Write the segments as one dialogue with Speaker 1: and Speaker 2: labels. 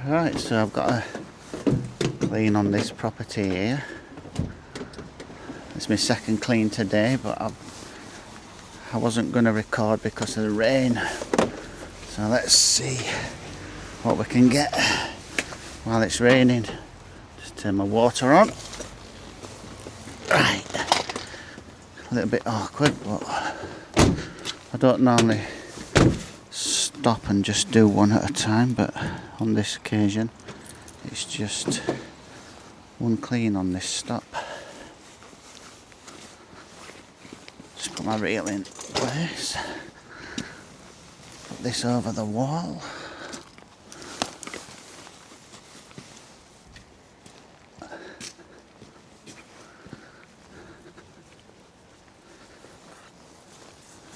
Speaker 1: Right, so I've got a clean on this property here. It's my second clean today, but I wasn't going to record because of the rain. So let's see what we can get while it's raining. Just turn my water on. Right, a little bit awkward, but I don't normally stop and just do one at a time, but on this occasion it's just one clean on this stop. Just put my reel in place, put this over the wall.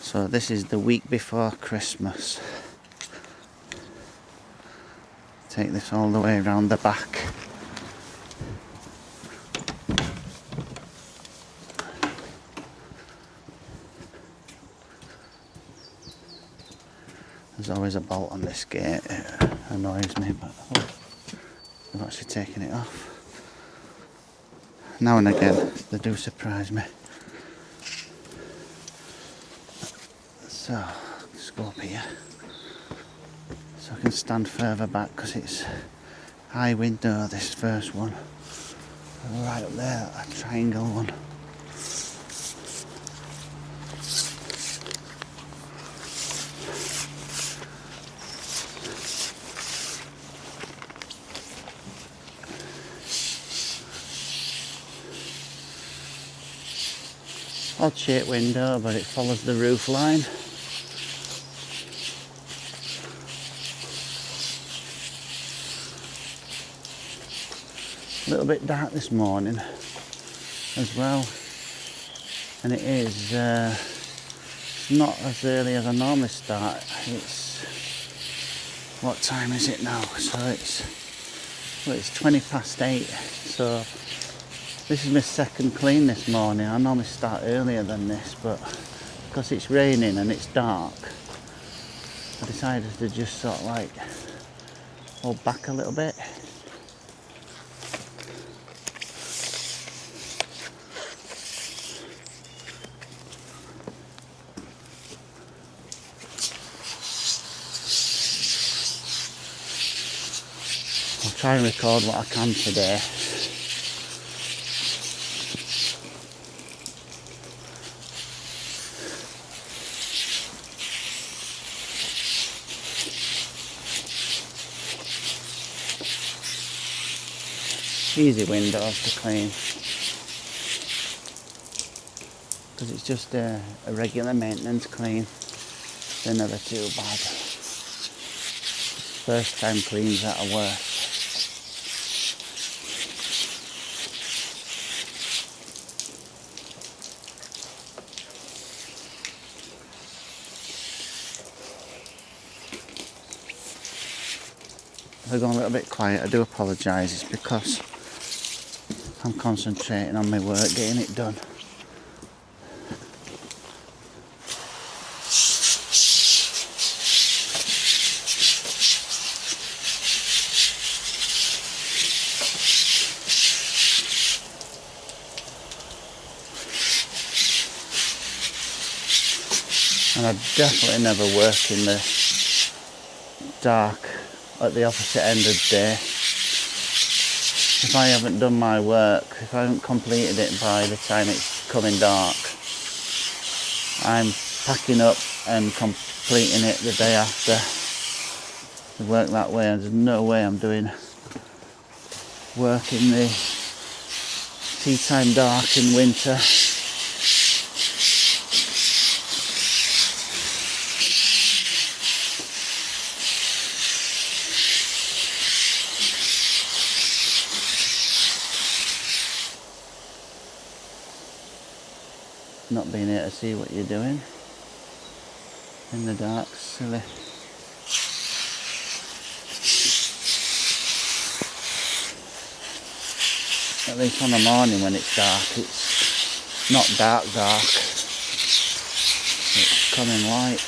Speaker 1: So this is the week before Christmas. Take this all the way around the back. There's always a bolt on this gate, it annoys me, but I've actually taken it off. Now and again they do surprise me. So, let's go up here. So I can stand further back because it's high window, this first one. Right up there, that triangle one. Odd shaped window, but it follows the roof line. A little bit dark this morning as well, and it is not as early as I normally start. It's, what time is it now? So it's 20 past 8. So this is my second clean this morning. I normally start earlier than this, but because it's raining and it's dark, I decided to just sort of like hold back a little bit. I'll try and record what I can today. Easy windows to clean because it's just a regular maintenance clean. They're never too bad. First time cleans that are worse. If I go a little bit quiet, I do apologise. It's because I'm concentrating on my work, getting it done. And I definitely never work in the dark at the opposite end of the day. If I haven't done my work, if I haven't completed it by the time it's coming dark, I'm packing up and completing it the day after. I work that way, and there's no way I'm doing work in the tea time dark in winter. Not being able to see what you're doing in the dark, silly. At least on the morning when it's dark, it's not dark, it's coming light.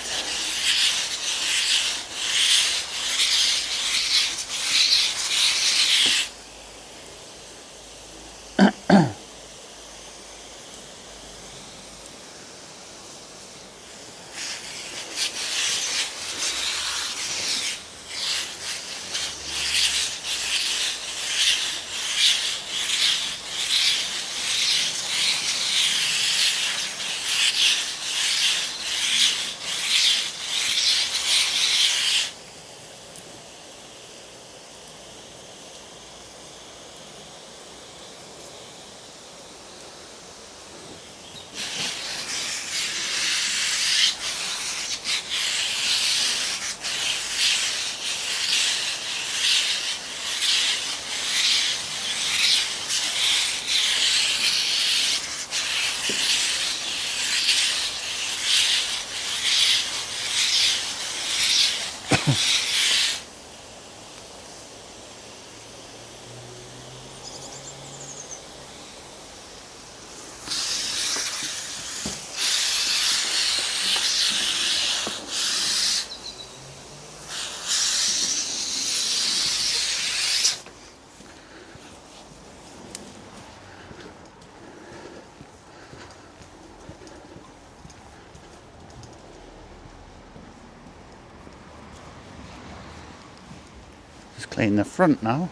Speaker 1: Just clean the front now.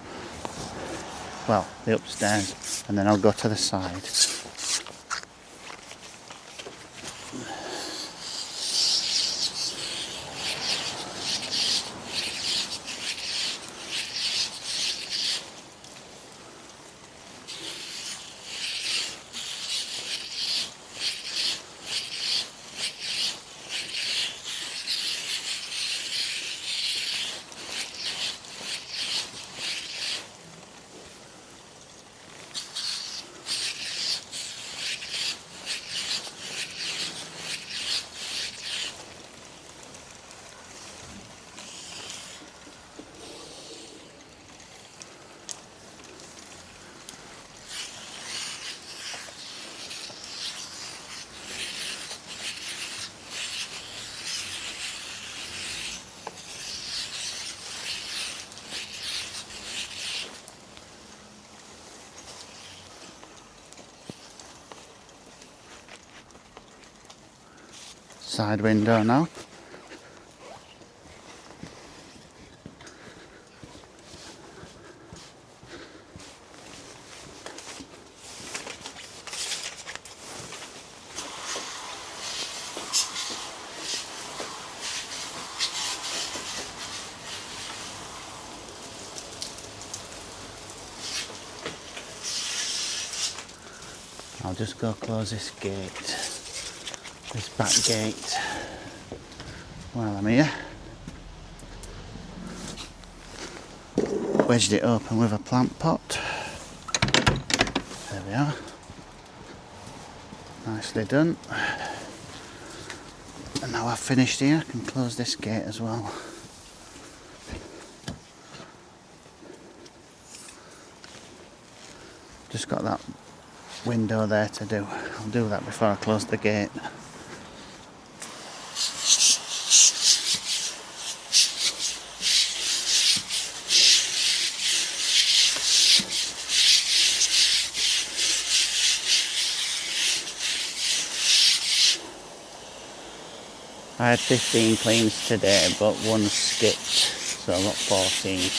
Speaker 1: Well, the upstairs, and then I'll go to the side. Side window now. I'll just go close this gate, this back gate, while I'm here. Wedged it open with a plant pot. There we are. Nicely done. And now I've finished here, I can close this gate as well. Just got that window there to do. I'll do that before I close the gate. I had 15 cleans today, but one skipped, so I got 14.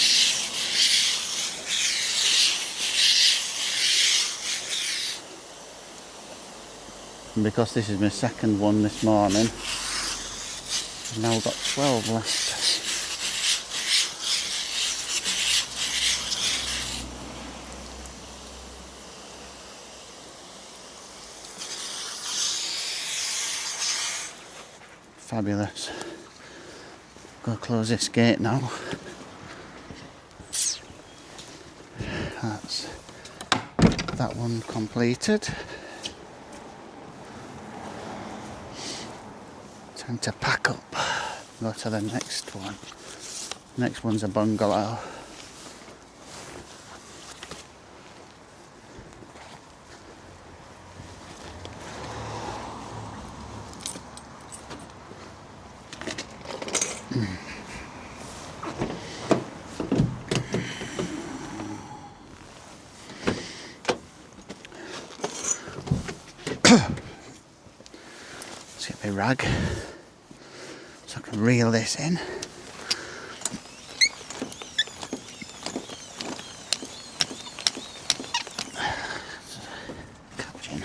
Speaker 1: And because this is my second one this morning, I've now got 12 left. Fabulous. Go close this gate now. That's that one completed. Time to pack up. Go to the next one. Next one's a bungalow. Let's get my rag so I can reel this in. Caption.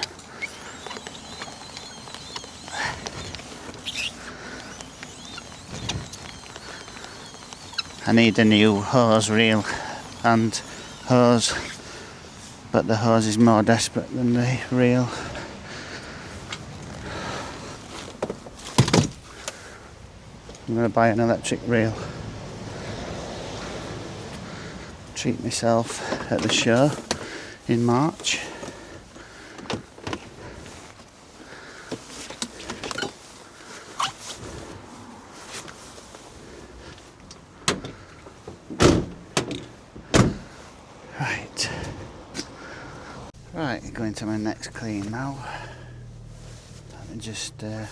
Speaker 1: I need a new hose reel and hose, but the hose is more desperate than the reel. I'm going to buy an electric reel. Treat myself at the show in March. Right, going to my next clean now. Let me just have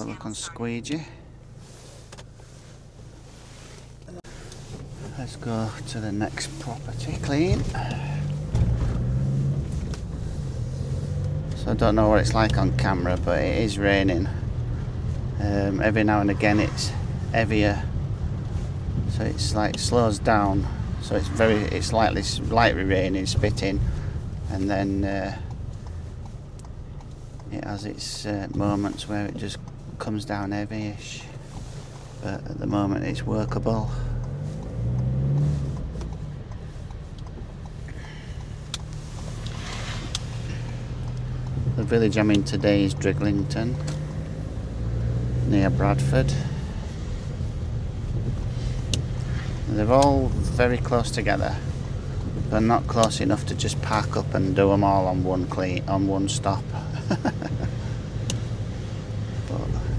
Speaker 1: a look on squeegee. Let's go to the next property clean. So I don't know what it's like on camera, but it is raining. Every now and again it's heavier, so it's like slows down. So it's lightly raining, spitting, and then it has its moments where it just comes down heavy-ish. But at the moment it's workable. The village I'm in today is Driglington, near Bradford. They're all very close together, but not close enough to just park up and do them all on one stop. But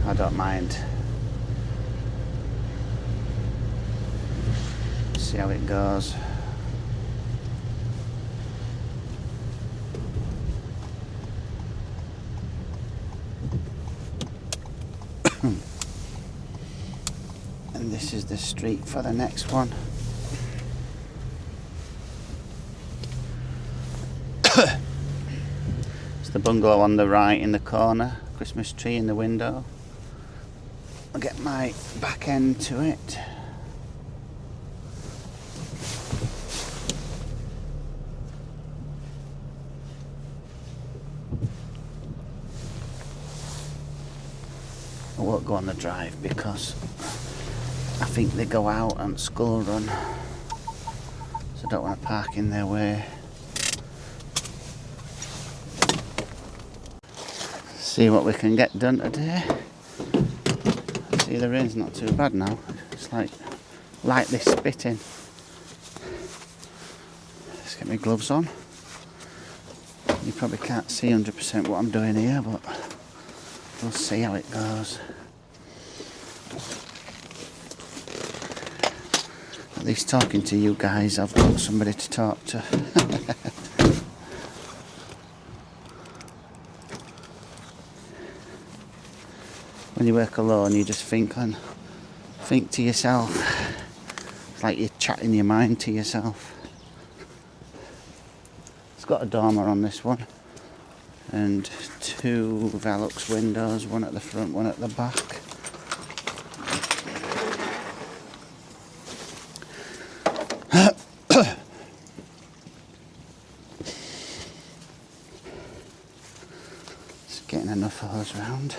Speaker 1: I don't mind. See how it goes. And this is the street for the next one. It's the bungalow on the right in the corner, Christmas tree in the window. I'll get my back end to it. I won't go on the drive because I think they go out on school run, so I don't want to park in their way. See what we can get done today. See, the rain's not too bad now. It's like lightly spitting. Let's get my gloves on. You probably can't see 100% what I'm doing here, but we'll see how it goes. At least talking to you guys, I've got somebody to talk to. When you work alone, you just think to yourself. It's like you're chatting your mind to yourself. It's got a dormer on this one, and 2 Velux windows, one at the front, one at the back. Just getting enough hose round.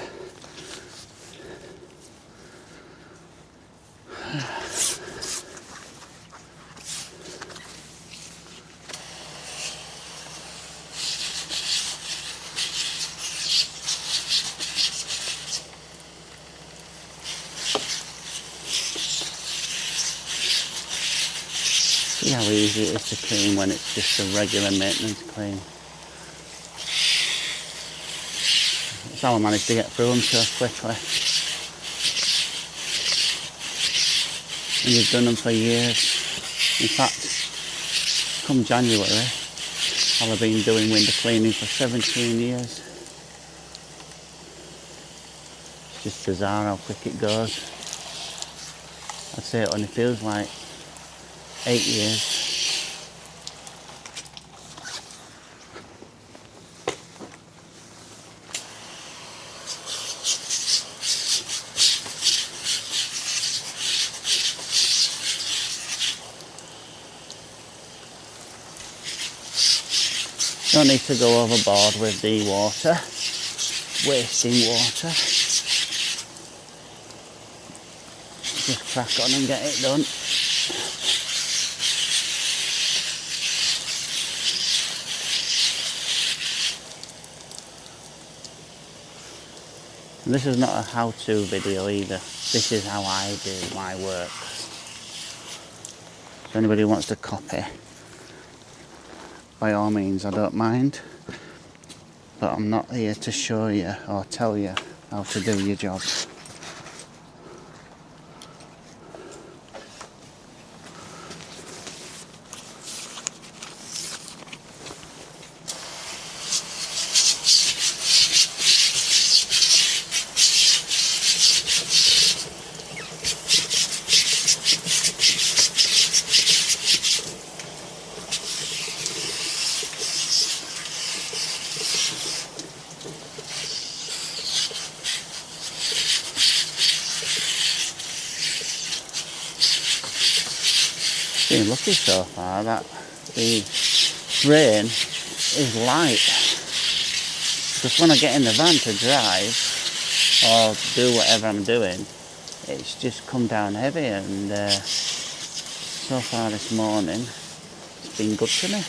Speaker 1: See how easy it is to clean when it's just a regular maintenance clean. That's how I managed to get through them so quickly. And you've done them for years. In fact, come January, I'll have been doing window cleaning for 17 years. It's just bizarre how quick it goes. I'd say it only feels like 8 years. Don't need to go overboard with the water, wasting water. Just crack on and get it done. And this is not a how-to video either. This is how I do my work. So anybody who wants to copy, by all means, I don't mind. But I'm not here to show you or tell you how to do your job. Been lucky so far that the rain is light, because when I get in the van to drive or do whatever I'm doing, it's just come down heavy, and so far this morning it's been good to me.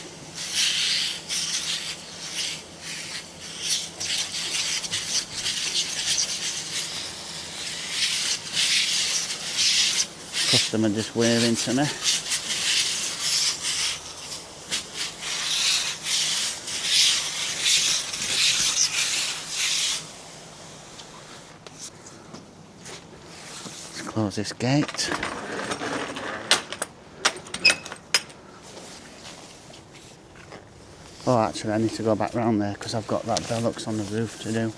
Speaker 1: Customer just waving to me. Let's close this gate. Oh, actually I need to go back round there because I've got that Velux on the roof to do.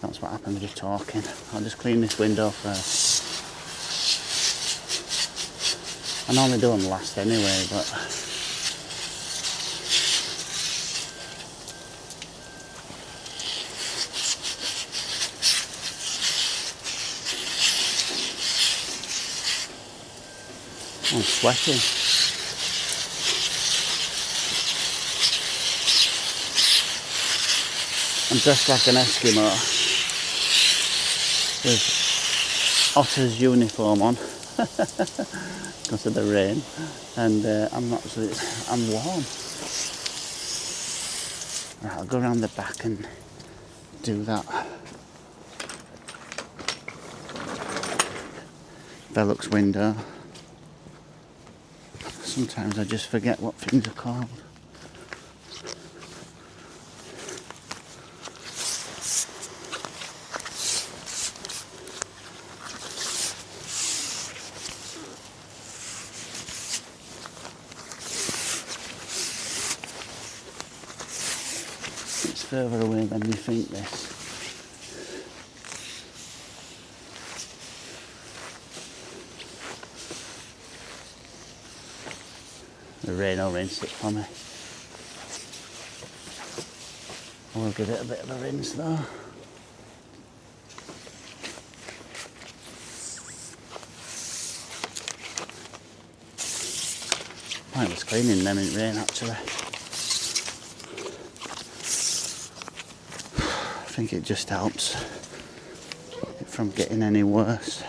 Speaker 1: That's what happens with talking. I'll just clean this window first. I normally do them last anyway, but I'm sweating. I'm dressed like an Eskimo with Otter's uniform on because of the rain, and I'm warm. Right, I'll go around the back and do that. Velux window. Sometimes I just forget what things are called. It's further away than you think, this. The rain will rinse it for me. I will give it a bit of a rinse though. I was cleaning them in rain actually. I think it just helps it from getting any worse.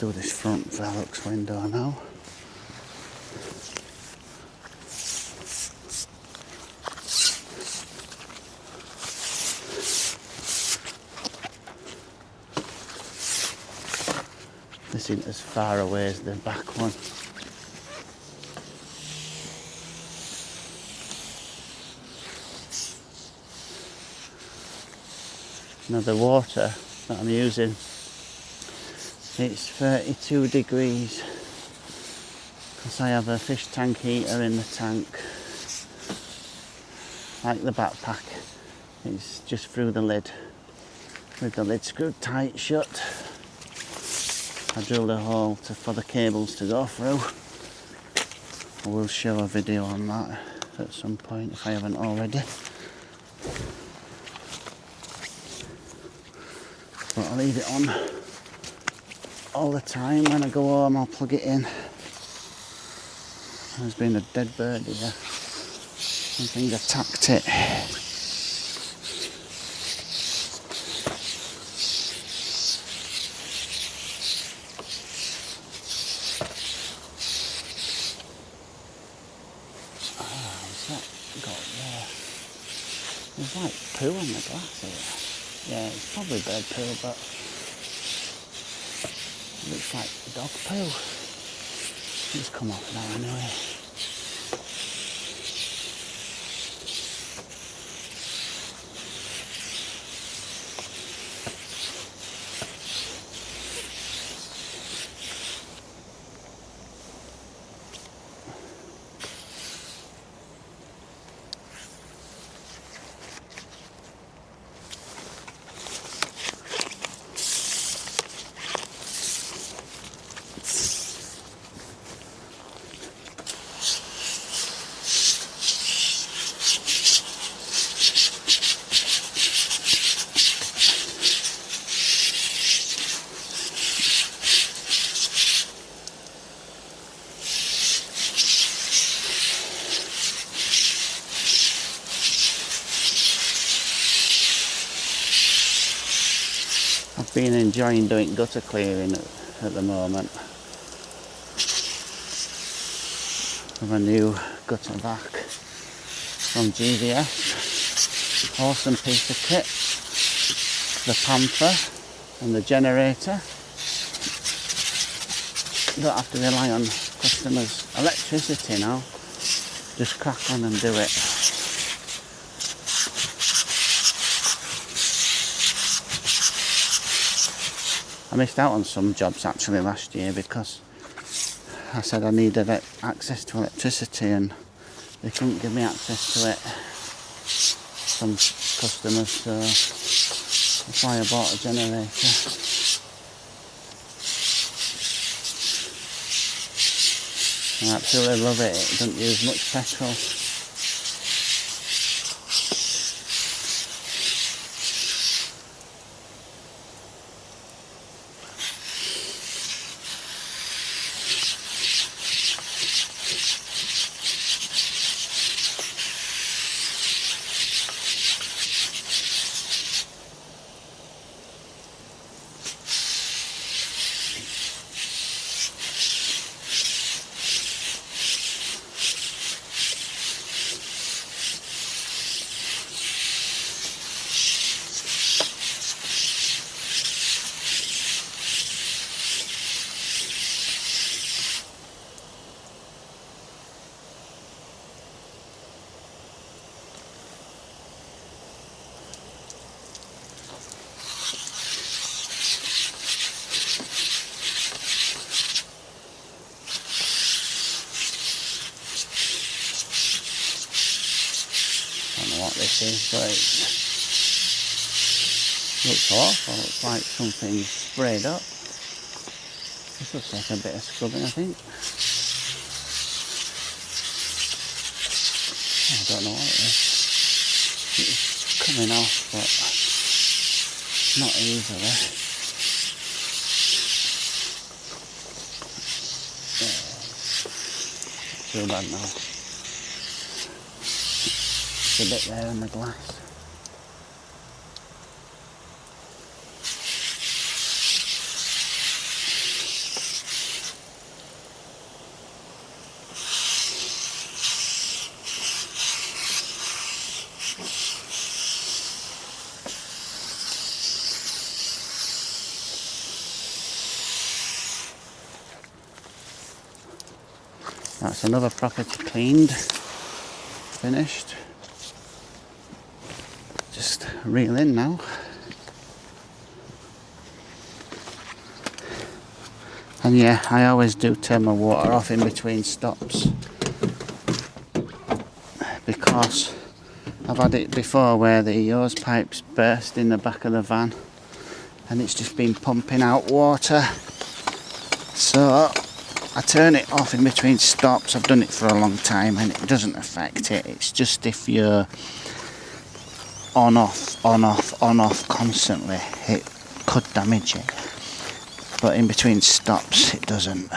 Speaker 1: Do this front Velux window now. This isn't as far away as the back one. Now the water that I'm using, it's 32 degrees because I have a fish tank heater in the tank. Like the backpack, it's just through the lid with the lid screwed tight shut. I drilled a hole for the cables to go through. I will show a video on that at some point if I haven't already. But I'll leave it on all the time. When I go home I'll plug it in. There's been a dead bird here. Something's attacked it. What's that got there? There's like poo on the glass here. Yeah, it's probably bird poo, but it looks like dog poo. It's come off now anyway. been enjoying doing gutter clearing at the moment. With a new gutter vac from GVS. Awesome piece of kit. The panther and the generator. Don't have to rely on customers' electricity now. Just crack on and do it. I missed out on some jobs actually last year because I said I needed access to electricity and they couldn't give me access to it. Some customers, so that's why I bought a generator. I absolutely love it. It doesn't use much petrol. This is, but it looks awful. Looks like something's sprayed up. This looks like a bit of scrubbing, I think. I don't know what it is. It's coming off, but not easily. Yeah. Too bad now. A bit there in the glass. That's another property cleaned, finished. Just reel in now. And yeah, I always do turn my water off in between stops because I've had it before where the hose pipes burst in the back of the van and it's just been pumping out water. So I turn it off in between stops. I've done it for a long time and it doesn't affect it. It's just if you're on off constantly, it could damage it. But in between stops, it doesn't.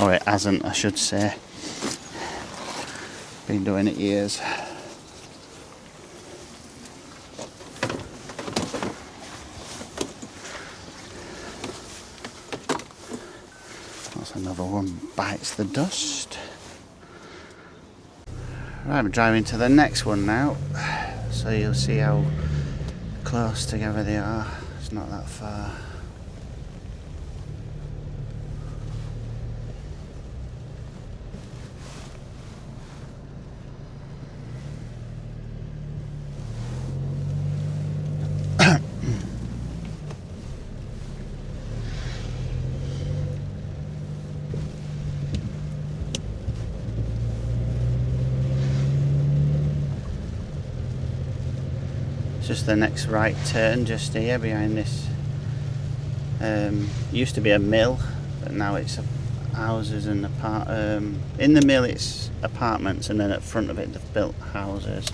Speaker 1: Or it hasn't, I should say. Been doing it years. Another one bites the dust. Right, I'm driving to the next one now, so you'll see how close together they are. It's not that far. Just the next right turn just here behind this. Used to be a mill, but now it's houses and in the mill it's apartments, and then at front of it they've built houses.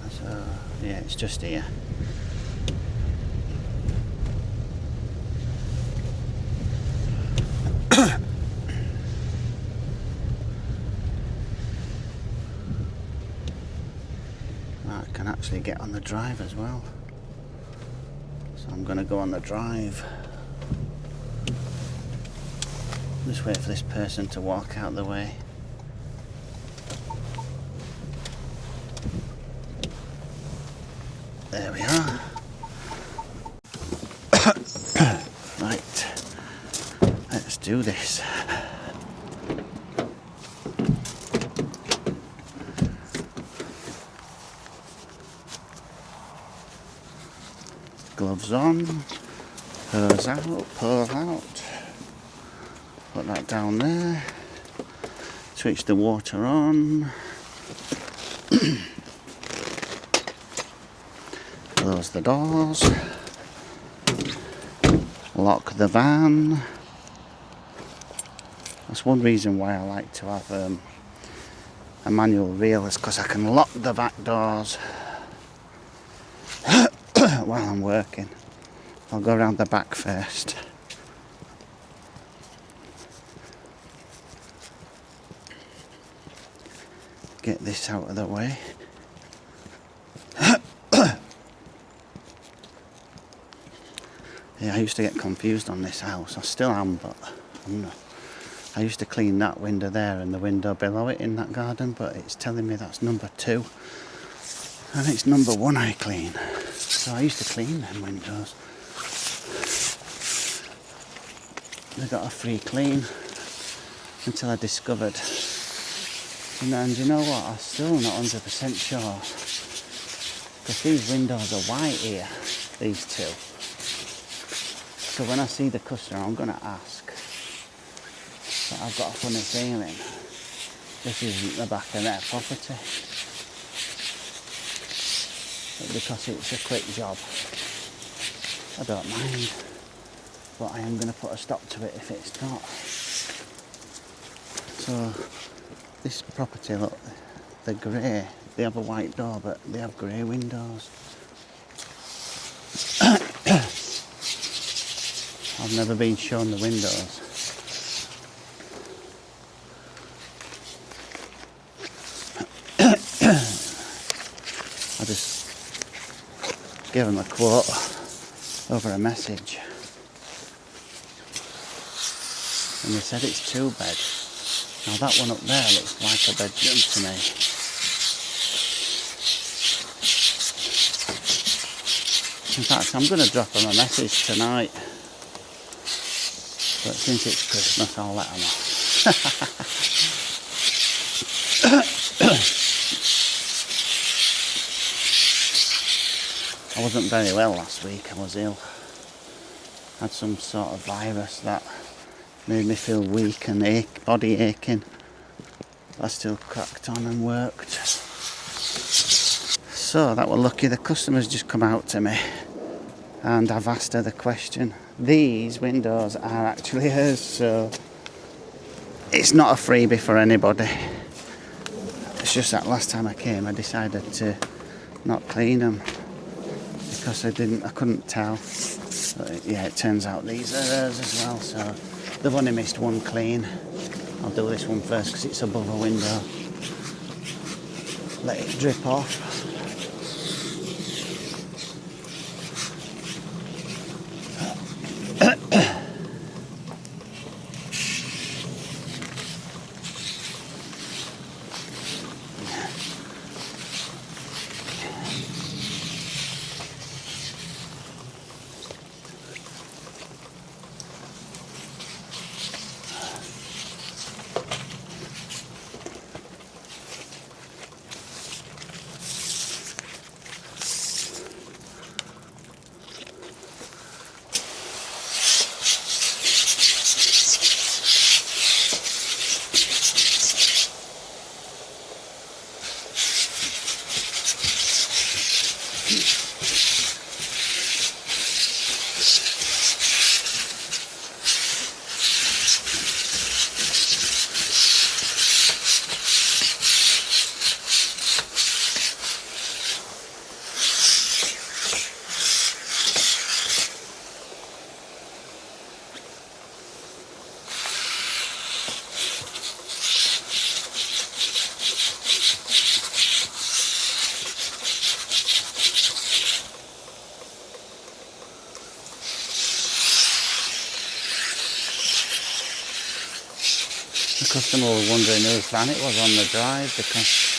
Speaker 1: So yeah, it's just here. can actually get on the drive as well. So I'm going to go on the drive. Just wait for this person to walk out the way. There we are. Right, let's do this. Gloves on, hose out, pull out, put that down there, switch the water on, close the doors, lock the van. That's one reason why I like to have a manual reel, is because I can lock the back doors while I'm working. I'll go around the back first. Get this out of the way. Yeah, I used to get confused on this house. I still am, but I used to clean that window there and the window below it in that garden, but it's telling me that's number 2 and it's number 1 I clean. So I used to clean them windows. They got a free clean until I discovered. And you know what? I'm still not 100% sure, because these windows are white here, these two. So when I see the customer, I'm going to ask. But I've got a funny feeling this isn't the back of their property. But because it's a quick job, I don't mind. But I am going to put a stop to it if it's not. So this property, look, they're grey. They have a white door, but they have grey windows. I've never been shown the windows. I just gave them a quote over a message. And they said it's 2 bed. Now that one up there looks like a bedroom to me. In fact, I'm going to drop them a message tonight. But since it's Christmas, I'll let them off. I wasn't very well last week. I was ill. Had some sort of virus that made me feel weak and body aching. I still cracked on and worked. So that was lucky. The customer's just come out to me and I've asked her the question. These windows are actually hers, so it's not a freebie for anybody. It's just that last time I came I decided to not clean them because I couldn't tell. But yeah, it turns out these are hers as well, so they've only missed 1 clean. I'll do this one first because it's above a window. Let it drip off. customer was wondering whose van it was on the drive, because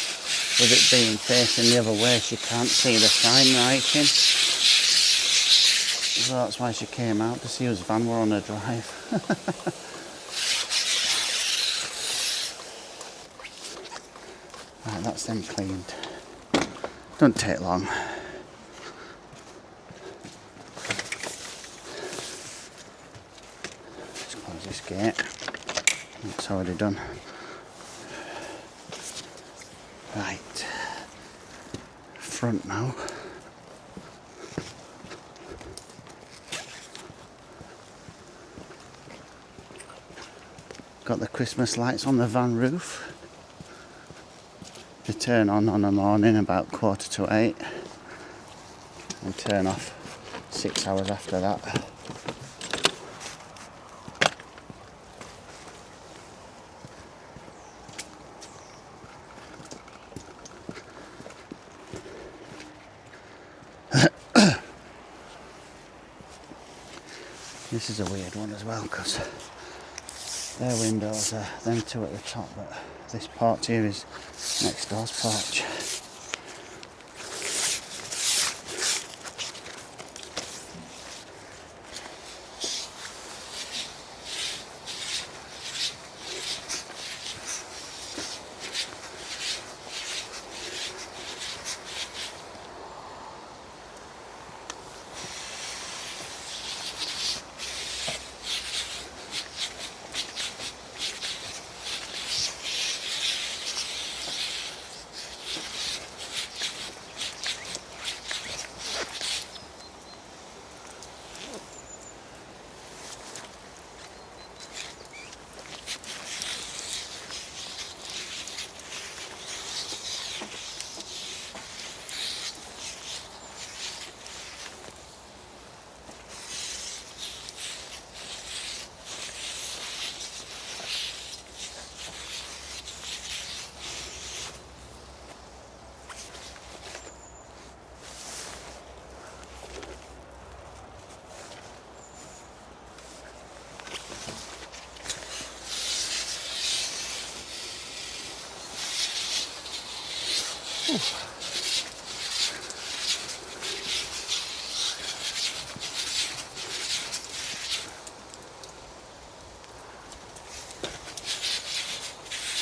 Speaker 1: with it being facing the other way, she can't see the sign writing. So that's why she came out, to see whose van were on the drive. Right, that's them cleaned. Don't take long. Just close this gate. It's already done. Right. Front now. Got the Christmas lights on the van roof. They turn on a morning about 7:45 and turn off 6 hours after that. This is a weird one as well, because their windows are them two at the top, but this porch here is next door's porch.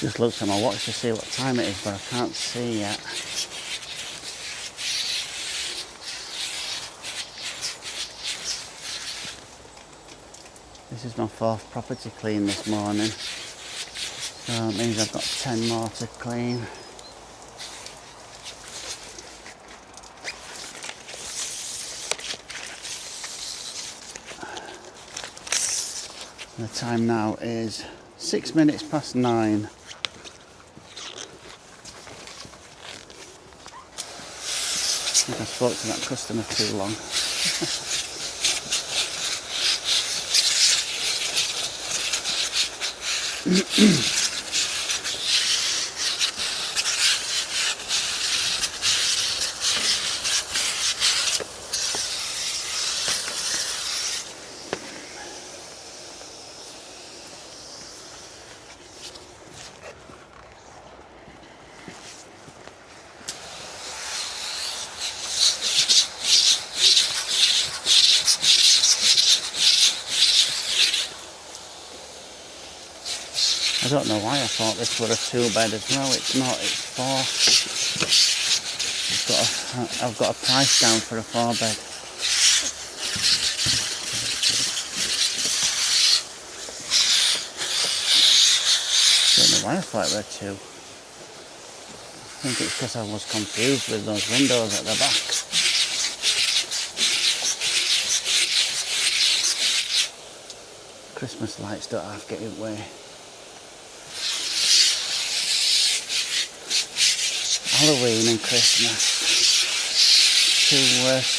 Speaker 1: Just looked at my watch to see what time it is, but I can't see yet. This is my 4th property clean this morning, so it means I've got 10 more to clean. The time now is 6 minutes past 9. I think I spoke to that customer too long. I don't know why I thought this was a 2-bed as well. It's not, it's 4. I've got a price down for a 4-bed. Don't know why I thought it were 2. I think it's because I was confused with those windows at the back. Christmas lights don't have to get in the way. Halloween and Christmas, 2 worst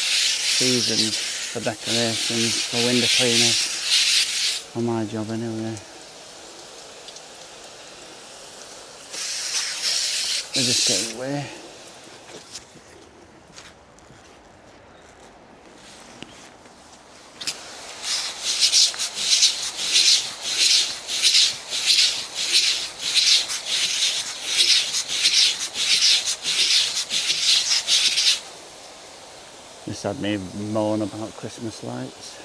Speaker 1: seasons for decorations, for window cleaners, for my job anyway. They just get in the way. Just had me moan about Christmas lights.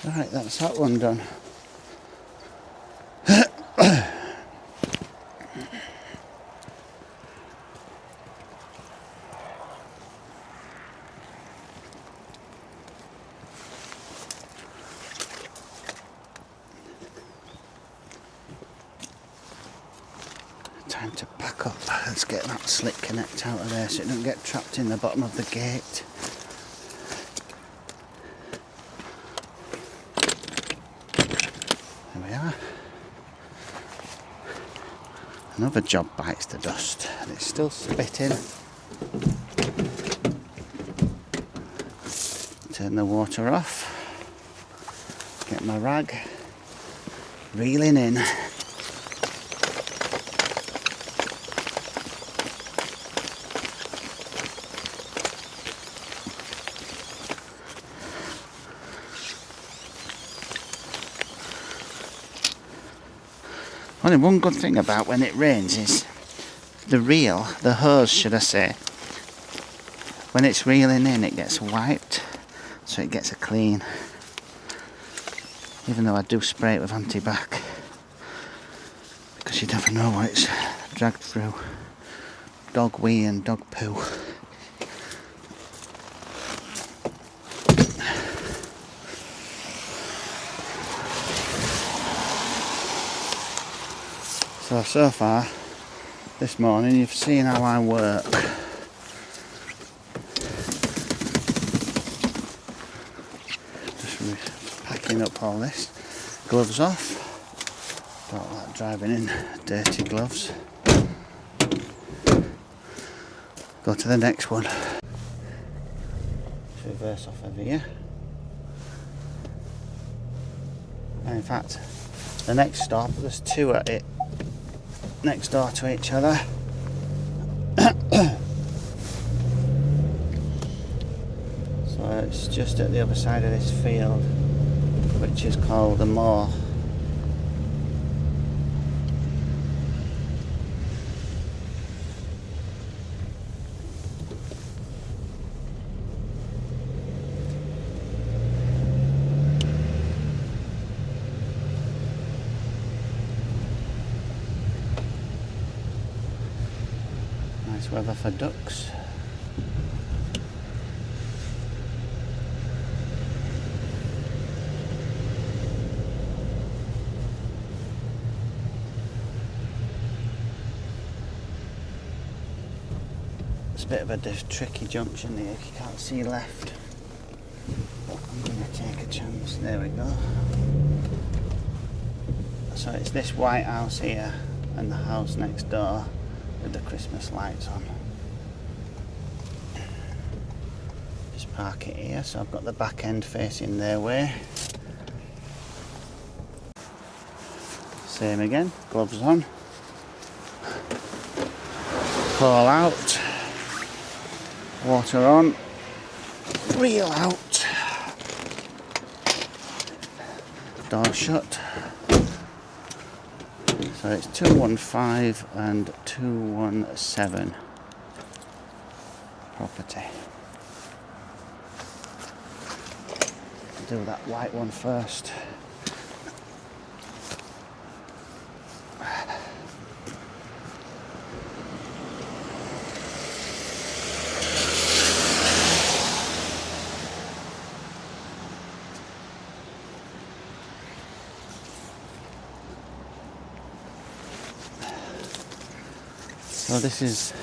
Speaker 1: Right, that's that one done. Time to pack up. Let's get that slit connect out of there so it doesn't get trapped in the bottom of the gate. There we are. Another job bites the dust and it's still spitting. Turn the water off. Get my rag. Reeling in. Only one good thing about when it rains is the reel, the hose should I say, when it's reeling in it gets wiped so it gets a clean, even though I do spray it with anti-bac because you never know what it's dragged through, dog wee and dog poo. So far this morning you've seen how I work. Just packing up all this. Gloves off. Don't like driving in dirty gloves. Go to the next one. Let's reverse off over here. And in fact, the next stop, there's two at it. Next door to each other. So it's just at the other side of this field, which is called the moor. Nice weather for ducks. It's a bit of a tricky junction here, you can't see left. But I'm going to take a chance. There we go. So it's this white house here and the house next door with the Christmas lights on. Just park it here, so I've got the back end facing their way. Same again, gloves on. Pull out, water on, reel out, door shut. So it's 215 and 217 property. Do that white one first. So this is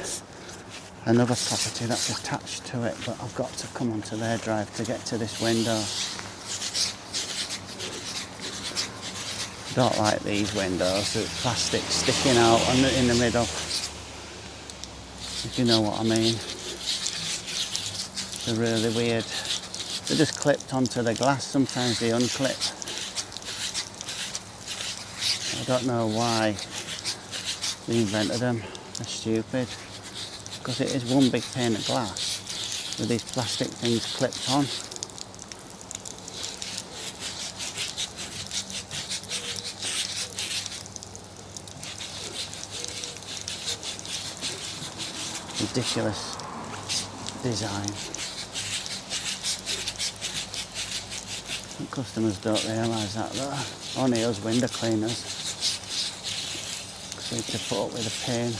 Speaker 1: another property that's attached to it, but I've got to come onto their drive to get to this window. Don't like these windows, the plastic sticking out in the middle, if you know what I mean. They're really weird. They're just clipped onto the glass, sometimes they unclip. I don't know why they invented them. They're stupid. Because it is one big pane of glass with these plastic things clipped on. Ridiculous design. And customers don't realise that though. Only us window cleaners. Because we have to put up with the pain.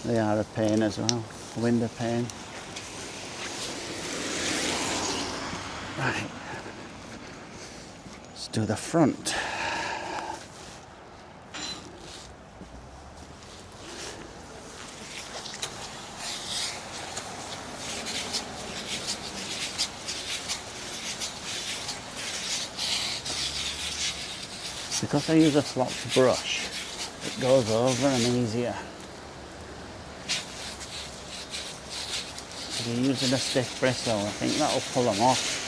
Speaker 1: They are a pain as well. Window pane. Right. Let's do the front. Because I use a flopped brush, it goes over and easier. If you're using a stiff bristle, I think that'll pull them off.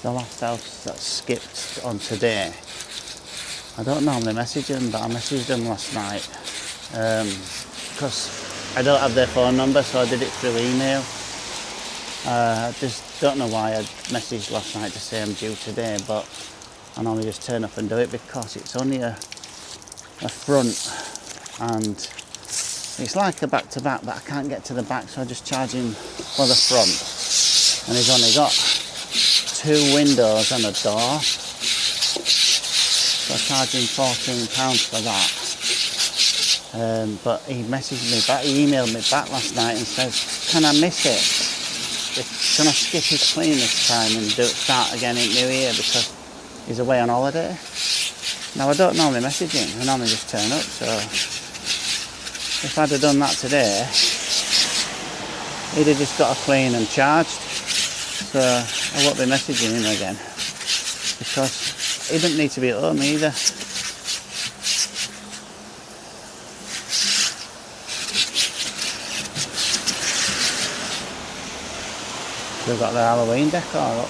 Speaker 1: The last house that skipped on today, I don't normally message them, but I messaged them last night because I don't have their phone number, so I did it through email. I just don't know why I messaged last night to say I'm due today, but I normally just turn up and do it because it's only a front and it's like a back-to-back, but I can't get to the back, so I just charge him for the front. And he's only got 2 windows and a door, so I charged him £14 for that. But he messaged me back, he emailed me back last night and says, can I miss it? Can I skip his clean this time and start again in New Year because he's away on holiday? Now I don't normally message him, I normally just turn up, so if I'd have done that today, he'd have just got a clean and charged. So I won't be messaging him again because he didn't need to be at home either. They've got their Halloween decor up.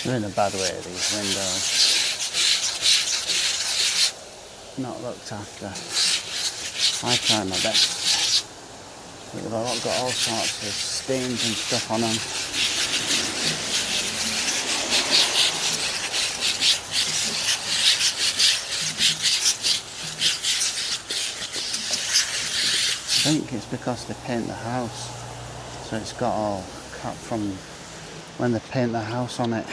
Speaker 1: They're in a bad way, these windows. Not looked after. I try my best. But they've got all sorts of stains and stuff on them. I think it's because they paint the house, so it's got all cut from when they paint the house on it.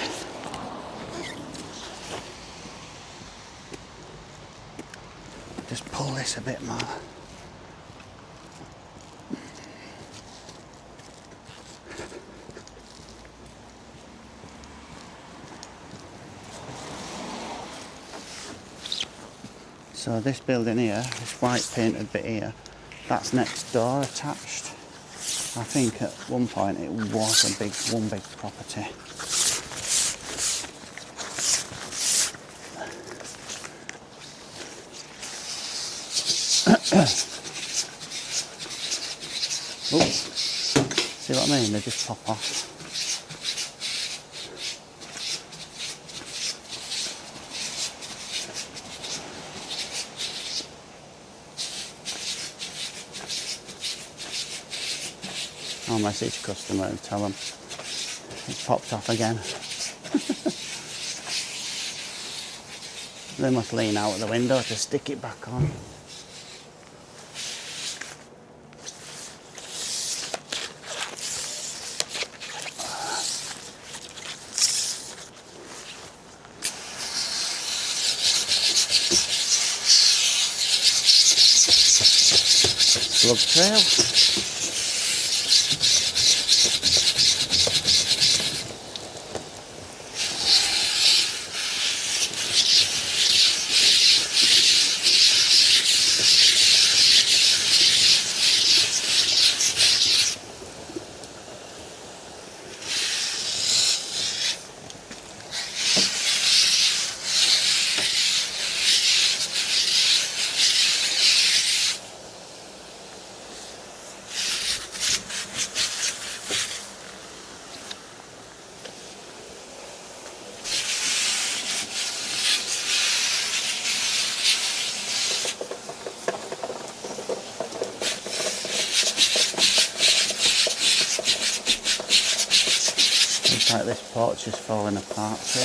Speaker 1: Just pull this a bit more. So this building here, this white painted bit here, that's next door attached. I think at one point it was one big property. Oh, see what I mean? They just pop off. I'll message customer and tell them it's popped off again. They must lean out of the window to stick it back on. Slug trail. Like this porch is falling apart too.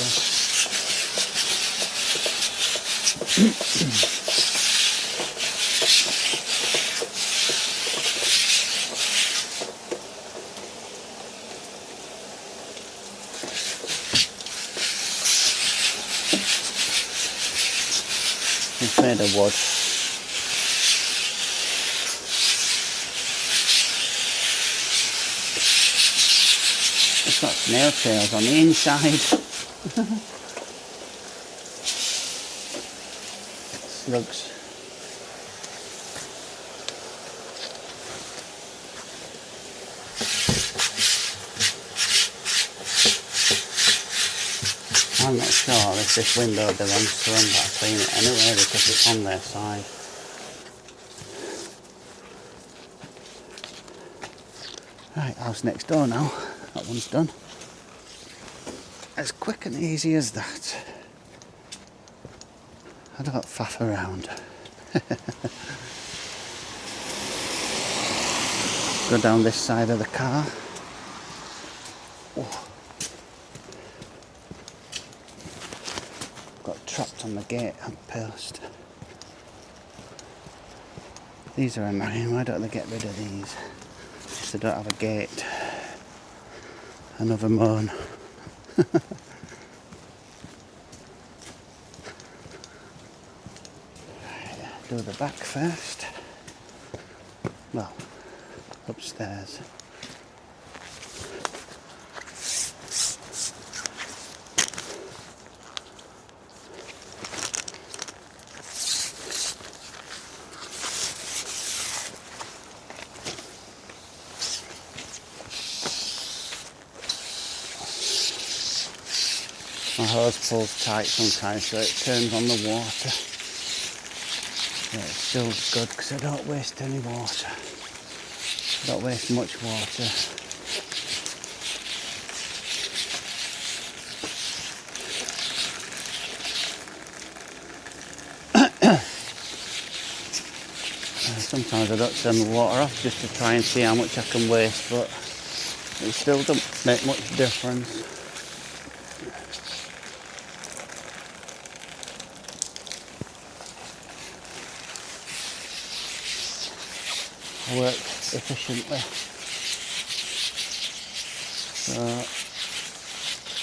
Speaker 1: It's made of wood. It's got snail trails on the inside. Slugs. I'm not sure if this window belongs to them, but I clean it anyway because it's on their side. Right, house next door now. That one's done. As quick and easy as that. I don't faff around. Go down this side of the car. Oh. Got trapped on the gate and post. These are annoying. Why don't they get rid of these? If they don't have a gate. Another moan. Right, do the back first. Well, upstairs. My hose pulls tight sometimes, so it turns on the water. Yeah, it's still good because I don't waste any water. I don't waste much water. Sometimes I don't turn the water off just to try and see how much I can waste, but it still doesn't make much difference. I work efficiently, so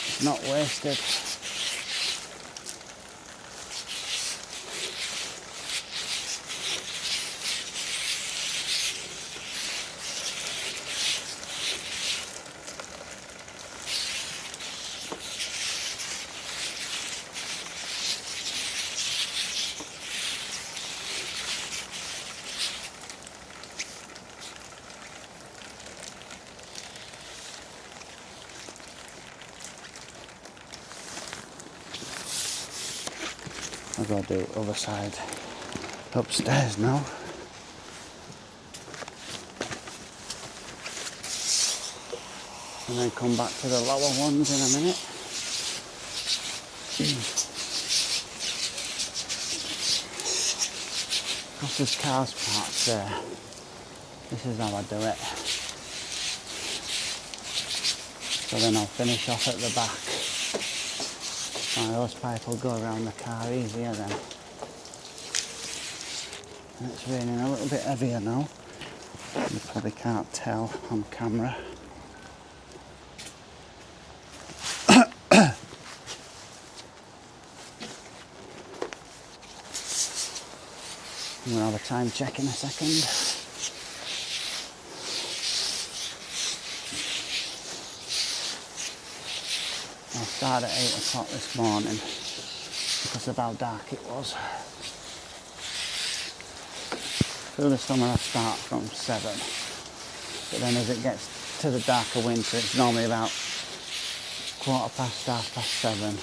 Speaker 1: it's not wasted. I've got to do the other side upstairs now. And then come back to the lower ones in a minute. Because there's cars parked there. This is how I do it. So then I'll finish off at the back. My hose pipe will go around the car easier then. And it's raining a little bit heavier now. You probably can't tell on camera. I'm going to have a time check in a second. I started at 8 o'clock this morning because of how dark it was. Through the summer I start from 7, but then as it gets to the darker winter it's normally about 7:15.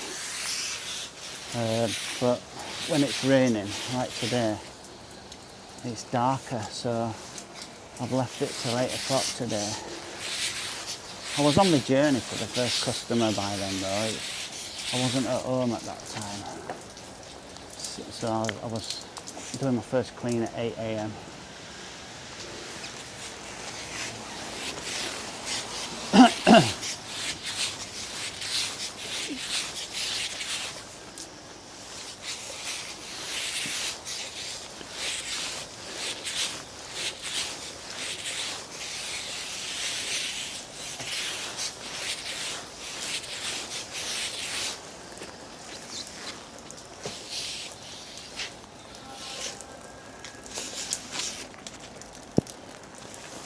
Speaker 1: But when it's raining, like today, it's darker, so I've left it till 8 o'clock today. I was on my journey to the first customer by then though. I wasn't at home at that time. So I was doing my first clean at 8 a.m.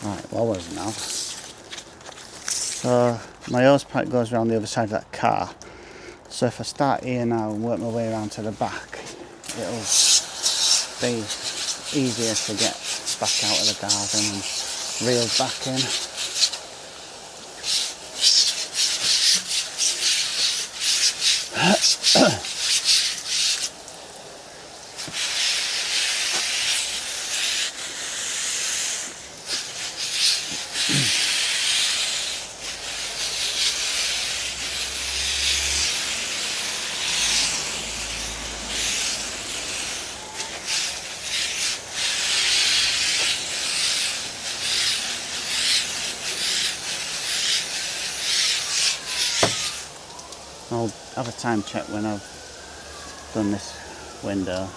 Speaker 1: Right, lowers now. So my hose pipe goes around the other side of that car. So if I start here now and work my way around to the back, it'll be easier to get back out of the garden and reel back in. I'll have a time check when I've done this window.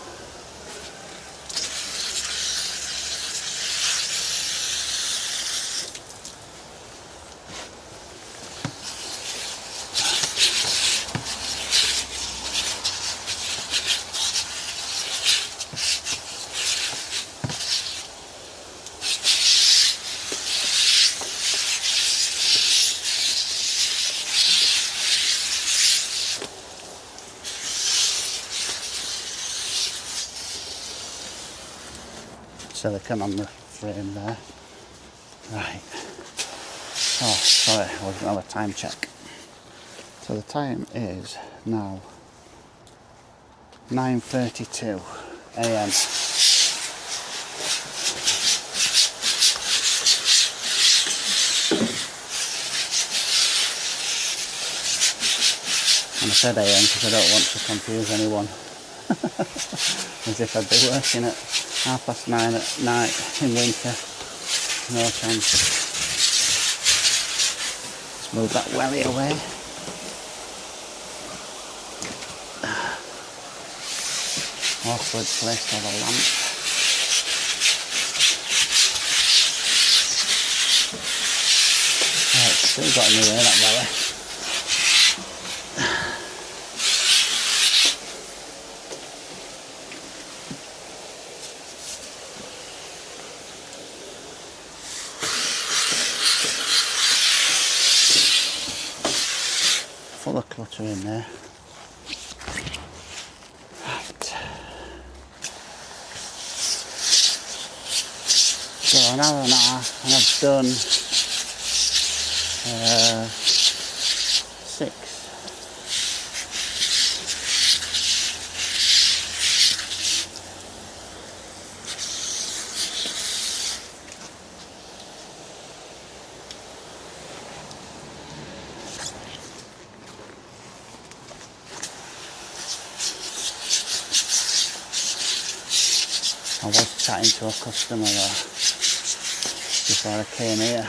Speaker 1: Silicone on the frame there. Right. Oh, sorry, I was going to have a time check. So the time is now 9:32 a.m. And I said AM because I don't want to confuse anyone. As if I'd be working at 9:30 at night in winter. No chance. Let's move that welly away. Awkward place to have a lamp. Oh, it's still got in the way, that welly. Full of clutter in there. Right. So an hour and a half, and I've done 6. I was chatting to a customer before I came here.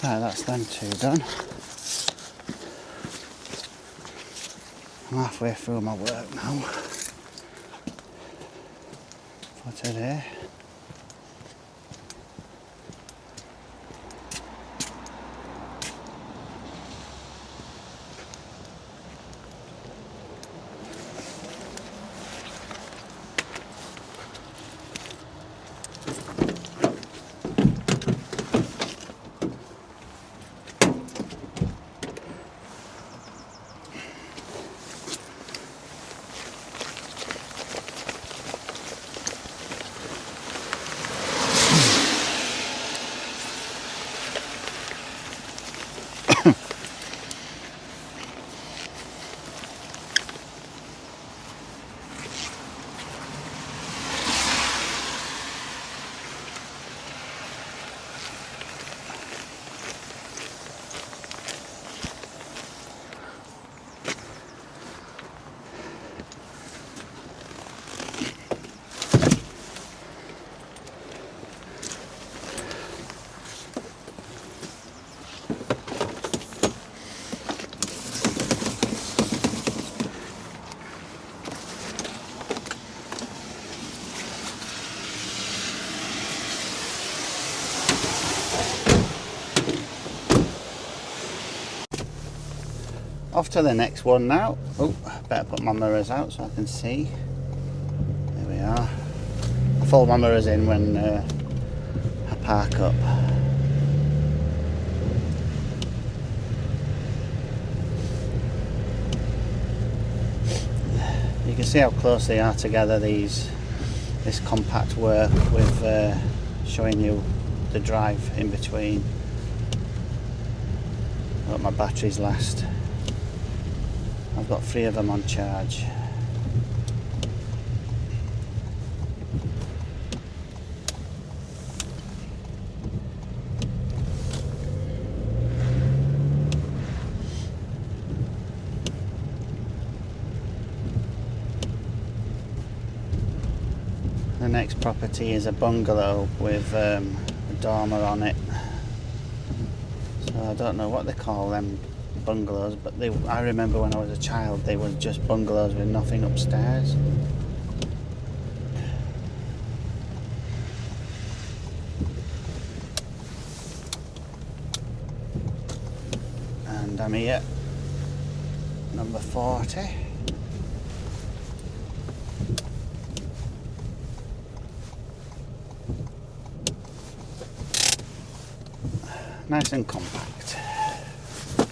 Speaker 1: Right, that's them 2 done. I'm halfway through my work now for today. Off to the next one now. Oh, better put my mirrors out so I can see. There we are. car. I fold my mirrors in when I park up. You can see how close they are together, this compact work with showing you the drive in between. Look, my batteries last. I've got 3 of them on charge. The next property is a bungalow with a dormer on it. So I don't know what they call them bungalows, but I remember when I was a child they were just bungalows with nothing upstairs. And I'm here, number 40. Nice and compact. I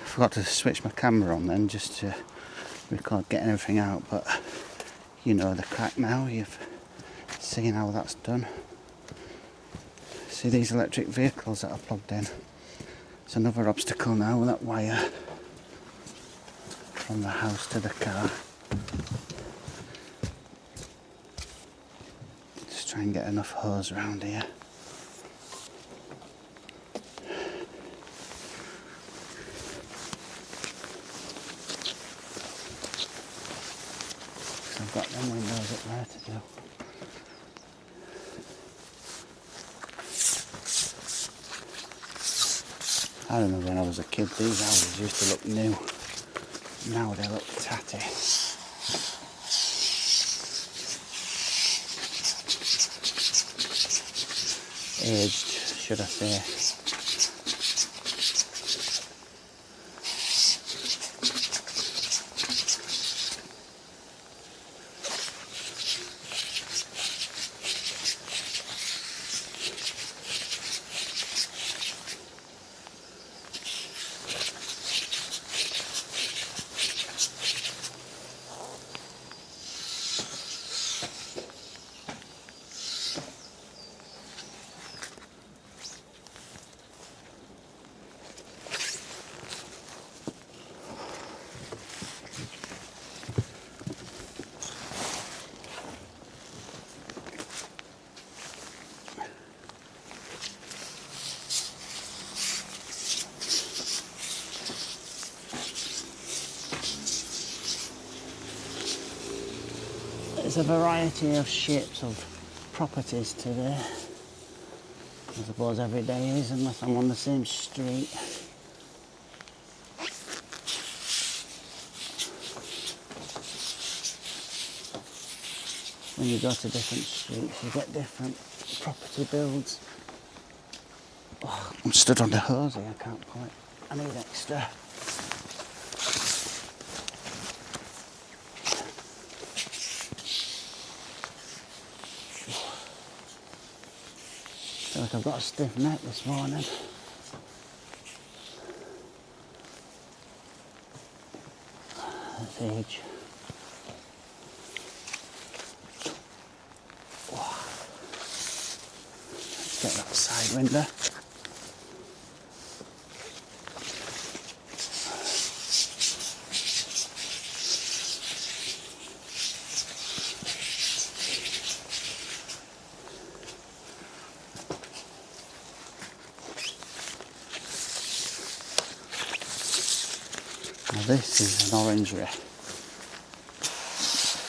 Speaker 1: forgot to switch my camera on then just to record getting everything out, but you know the crack now. You've seen how that's done. See these electric vehicles that are plugged in? It's another obstacle now with that wire from the house to the car. Just try and get enough hose around here. I've got them windows up there to do. I remember when I was a kid, these houses used to look new. Now they look tatty. Aged, should I say. There's a variety of shapes of properties today. I suppose every day is, unless I'm on the same street. When you go to different streets, you get different property builds. Oh, I'm stood on the hose here, I can't pull it. I need extra. I feel like I've got a stiff neck this morning. That's age. Let's get that side window. Now this is an orangery.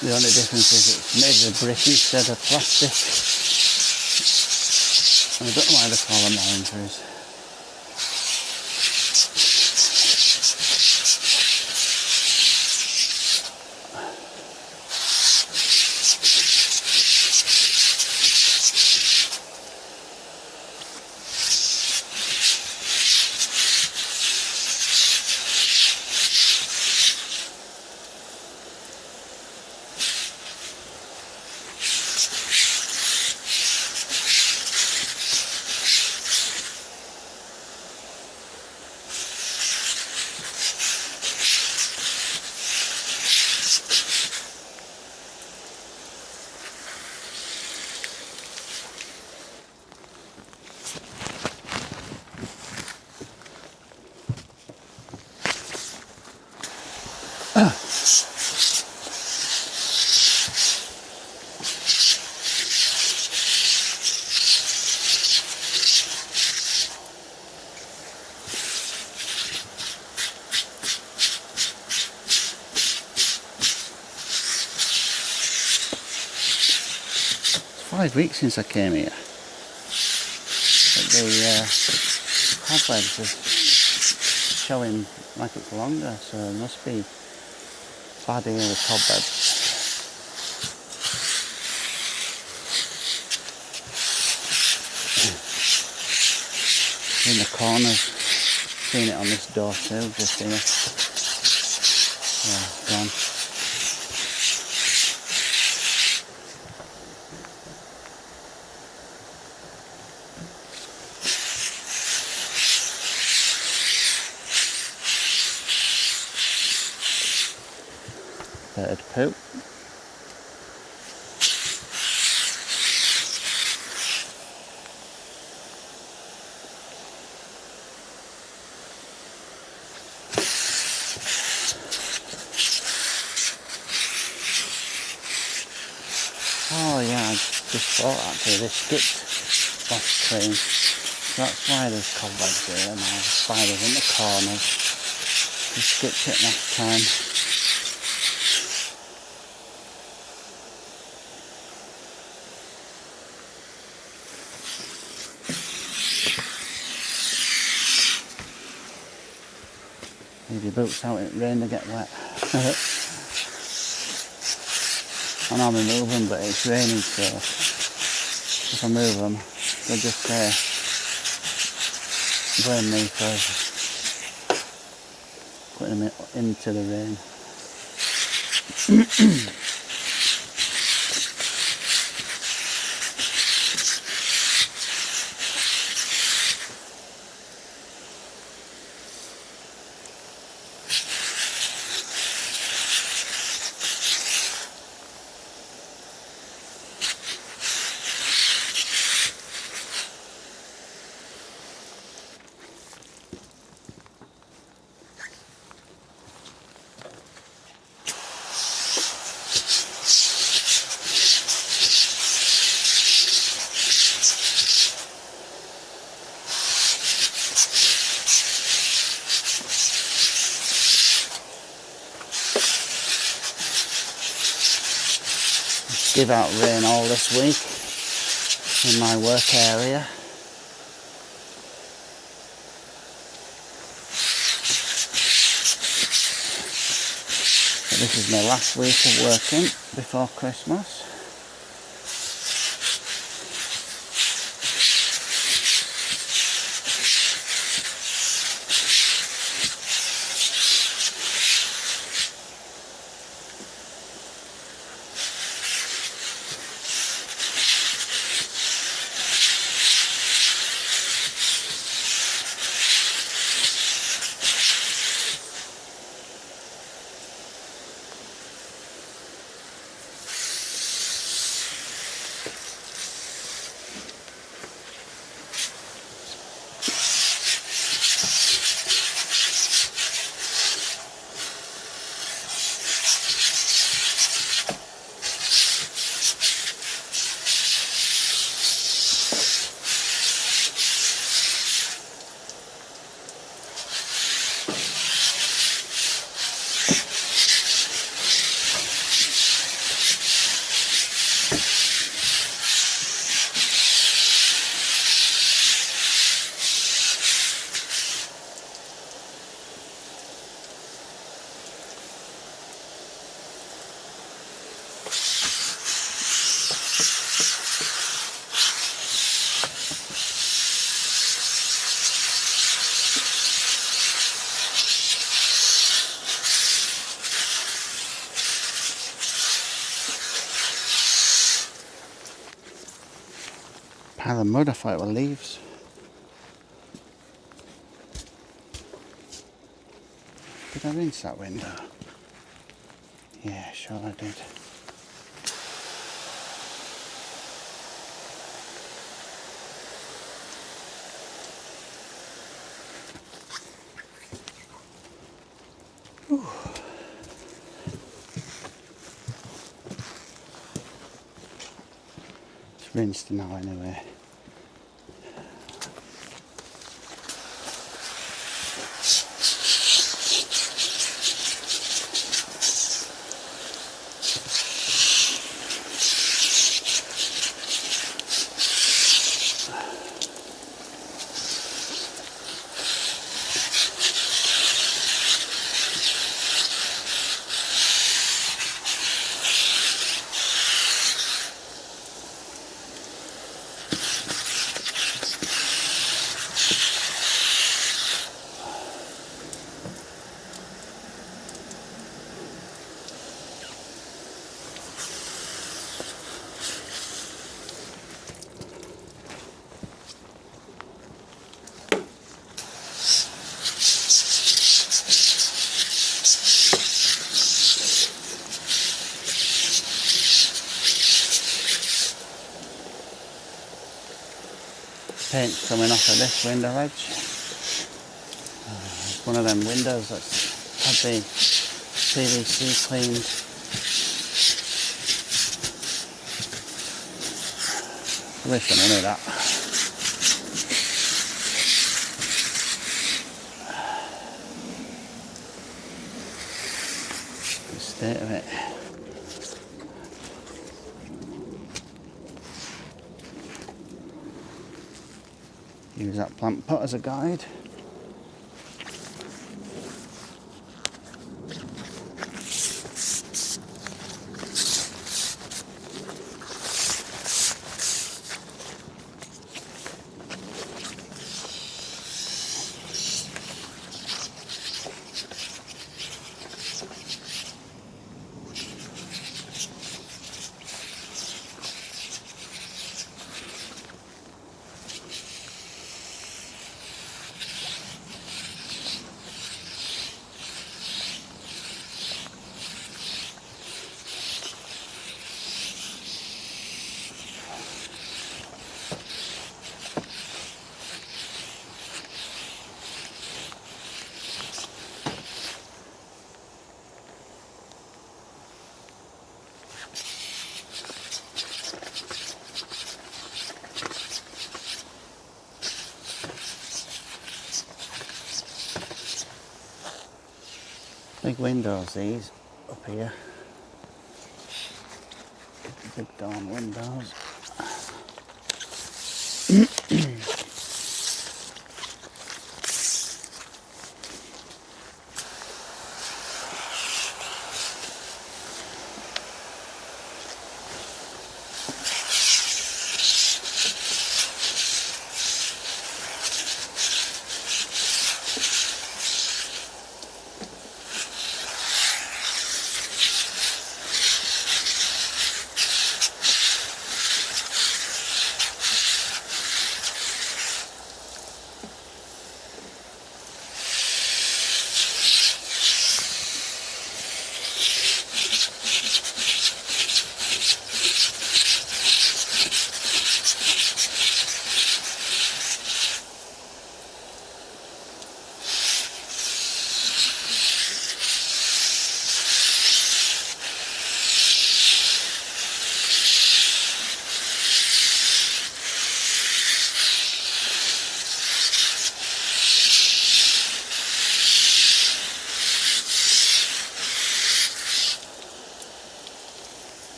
Speaker 1: The only difference is it's made of brick instead of plastic. I don't know why they call them orangeries. 5 weeks since I came here. But the cobwebs are showing like it's longer, so it must be bad here with cobwebs. In the corners, seen it on this door too, just here. Yeah, gone. Bird poop. Oh yeah, I just thought actually they skipped last train. So that's why there's cobwebs here now, the spiders in the corners. They skipped it last time. Leave your boots out in the rain, they get wet. I know I'm move them, but it's raining, so if I move them, they'll just blame me for putting them into the rain. Give out rain all this week in my work area. But this is my last week of working before Christmas. Pile of mud, I thought it were leaves. Did I rinse that window? Yeah, sure I did. Whew. It's rinsed now anyway. paint's coming off of this window ledge. It's one of them windows that's had the PVC cleaned. Listen, I know that. The state of it. Use that plant pot as a guide. Big windows these up here. Big dorm windows.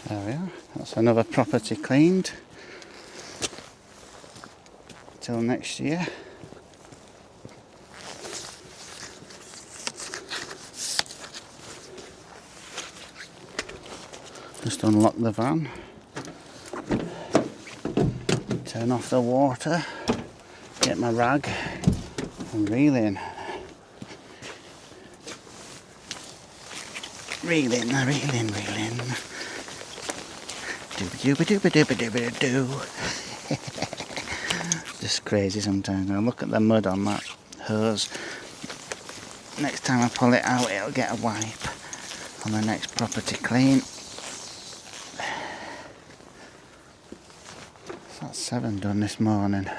Speaker 1: There we are, that's another property cleaned. Till next year. Just unlock the van, turn off the water, get my rag and reel in. Reel in. Dooba-dooba-dooba-dooba-doo. Just crazy sometimes. Now look at the mud on that hose. Next time I pull it out, it'll get a wipe on the next property clean. So that's 7 done this morning.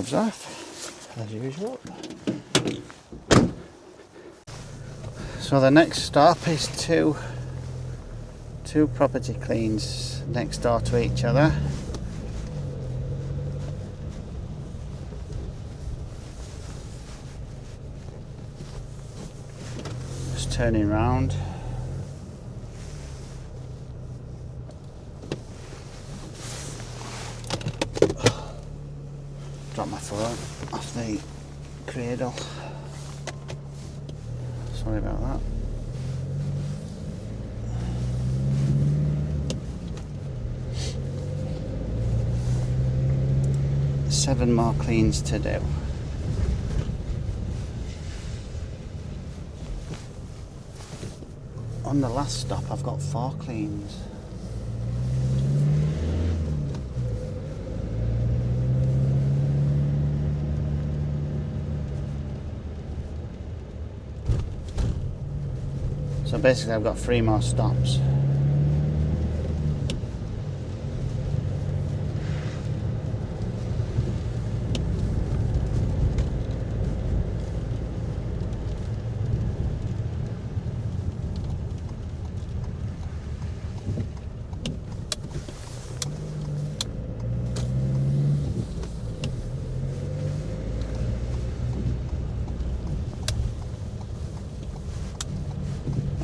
Speaker 1: Gloves off, as usual. So the next stop is two property cleans next door to each other. Just turning round. Drop my phone off the cradle. Sorry about that. Seven more cleans to do. On the last stop I've got 4 cleans. So basically I've got 3 more stops.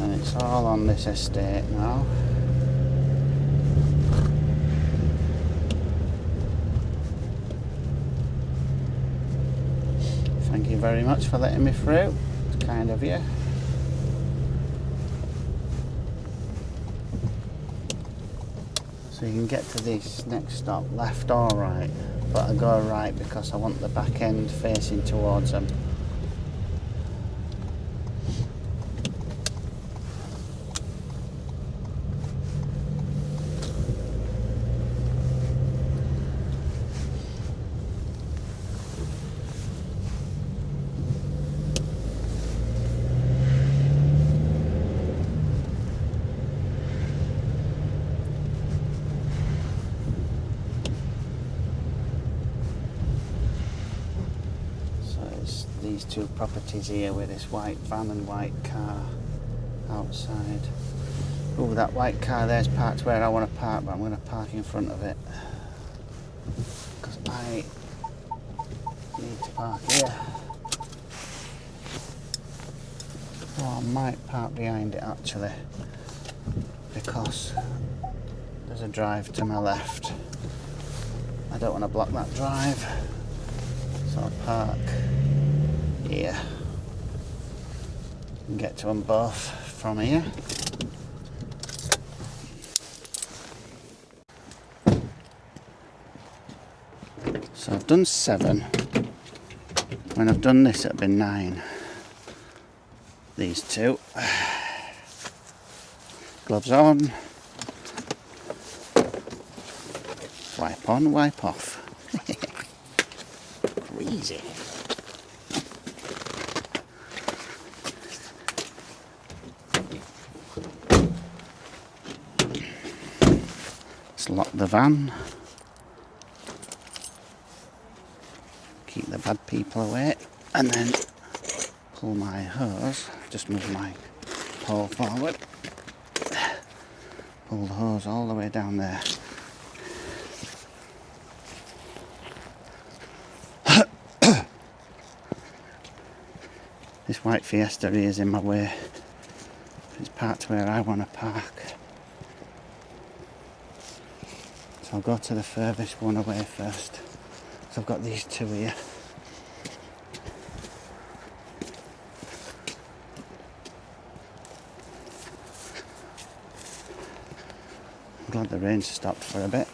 Speaker 1: And it's all on this estate now. Thank you very much for letting me through. It's kind of you. So you can get to this next stop left or right, but I go right because I want the back end facing towards them. These 2 properties here with this white van and white car outside. Oh, that white car there's parked where I want to park, but I'm going to park in front of it because I need to park here. Oh, I might park behind it actually because there's a drive to my left. I don't want to block that drive, so I'll park here and get to them both from here. So I've done 7. When I've done this it'll be 9. These 2. Gloves on. Wipe on, wipe off. Crazy. Lock the van, keep the bad people away, and then pull my hose, just move my pole forward, pull the hose all the way down there. This white Fiesta is in my way. It's parked where I want to park. So I'll go to the furthest one away first. So I've got these 2 here. I'm glad the rain stopped for a bit.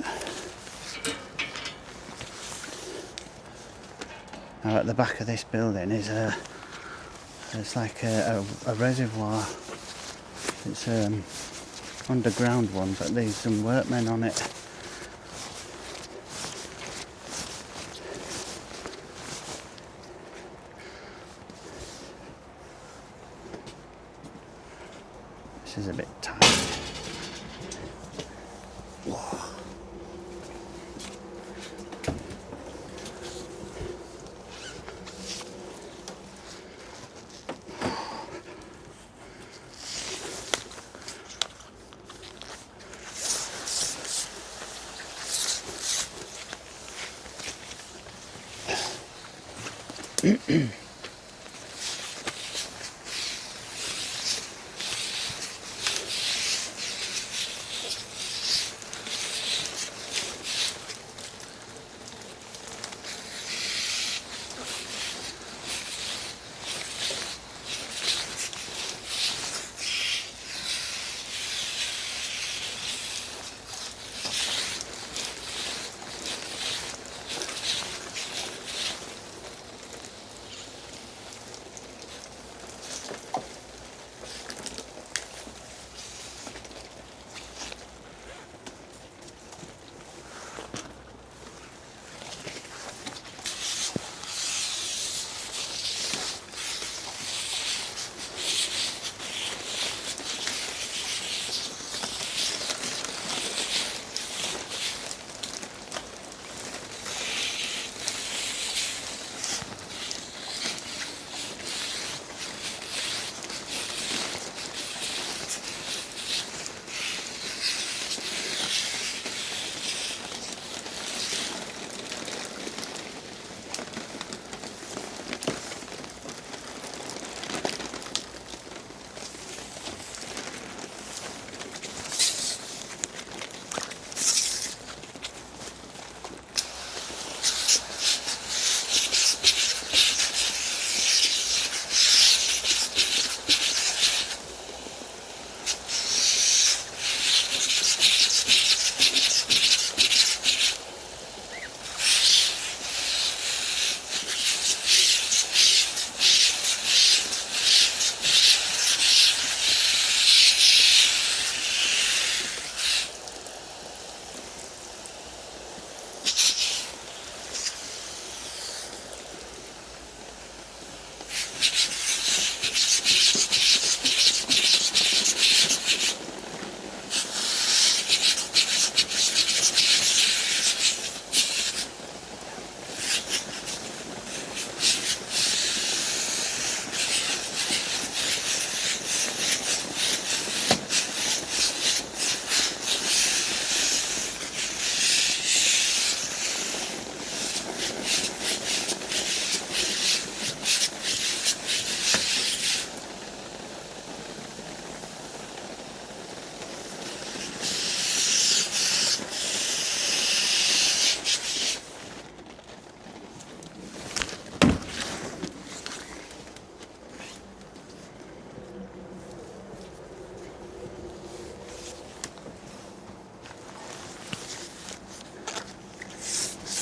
Speaker 1: Now at the back of this building is it's like a reservoir. It's underground one, but there's some workmen on it. This is a bit tight. Whoa.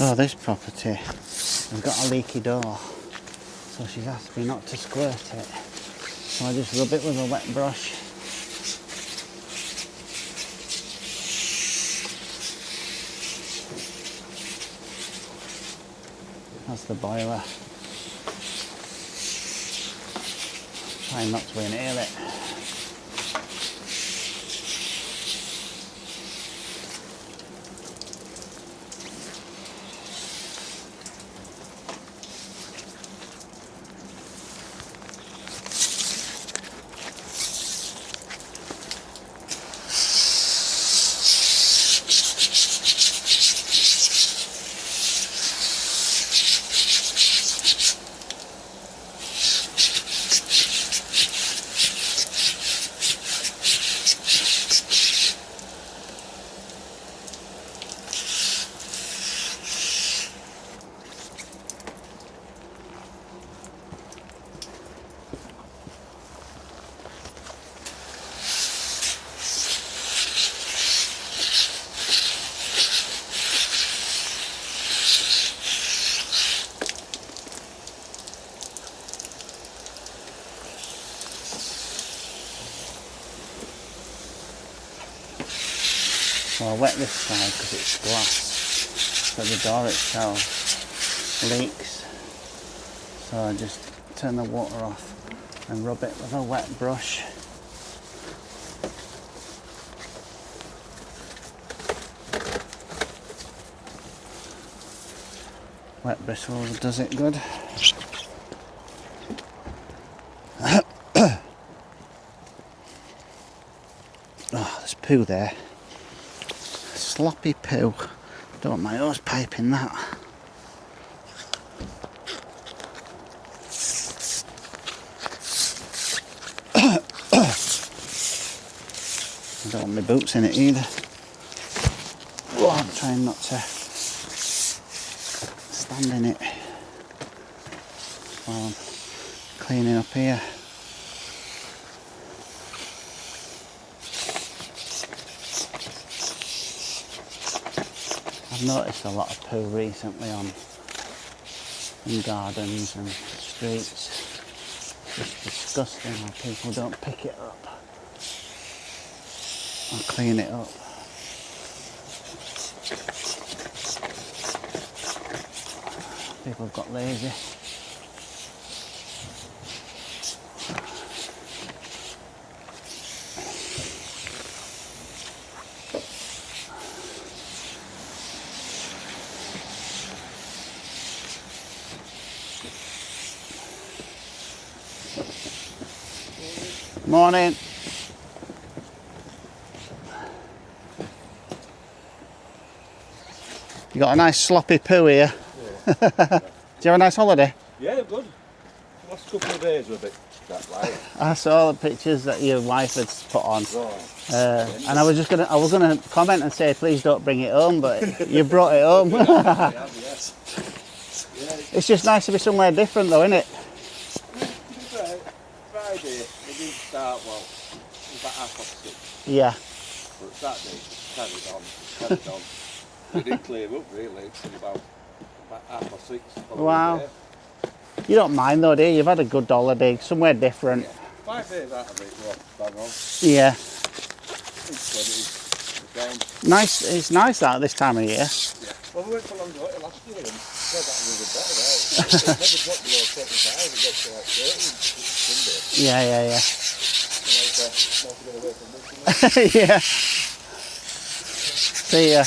Speaker 1: So this property, I've got a leaky door, so she's asked me not to squirt it. So I just rub it with a wet brush. That's the boiler. Try not to inhale it. So I wet this side because it's glass, but the door itself leaks. So I just turn the water off and rub it with a wet brush. Wet bristles does it good. Oh, there's poo there. Sloppy poo. Don't want my hose pipe in that. don't want my boots in it either. Oh, I'm trying not to stand in it while I'm cleaning up here. I've noticed a lot of poo recently in gardens and streets. It's disgusting how people don't pick it up or clean it up. People have got lazy. Morning. You got a nice sloppy poo here. Yeah. Do you have a nice holiday?
Speaker 2: Yeah, good. The last couple of days were a bit that light.
Speaker 1: I saw the pictures that your wife had put on,
Speaker 2: Right.
Speaker 1: and I was gonna comment and say please don't bring it home, but you brought it home.
Speaker 2: Yes. Yeah,
Speaker 1: It's just nice to be somewhere different, though, isn't it?
Speaker 2: Friday, we didn't start well. It was about 6:30.
Speaker 1: Yeah.
Speaker 2: But Saturday, carried on. We didn't clear up really until about 6:30.
Speaker 1: Wow. You don't mind though, do you? You've had a good holiday, somewhere different.
Speaker 2: Yeah. 5 days out of it, well, bang on.
Speaker 1: Yeah.
Speaker 2: It's down.
Speaker 1: Nice. It's nice out this time of year.
Speaker 2: Yeah. Well, we went for Lanzarote last year and said that was a better, right? It never dropped below 25, it got to like 30 Sunday.
Speaker 1: Yeah.
Speaker 2: And I was not to get away from this.
Speaker 1: Yeah. See ya.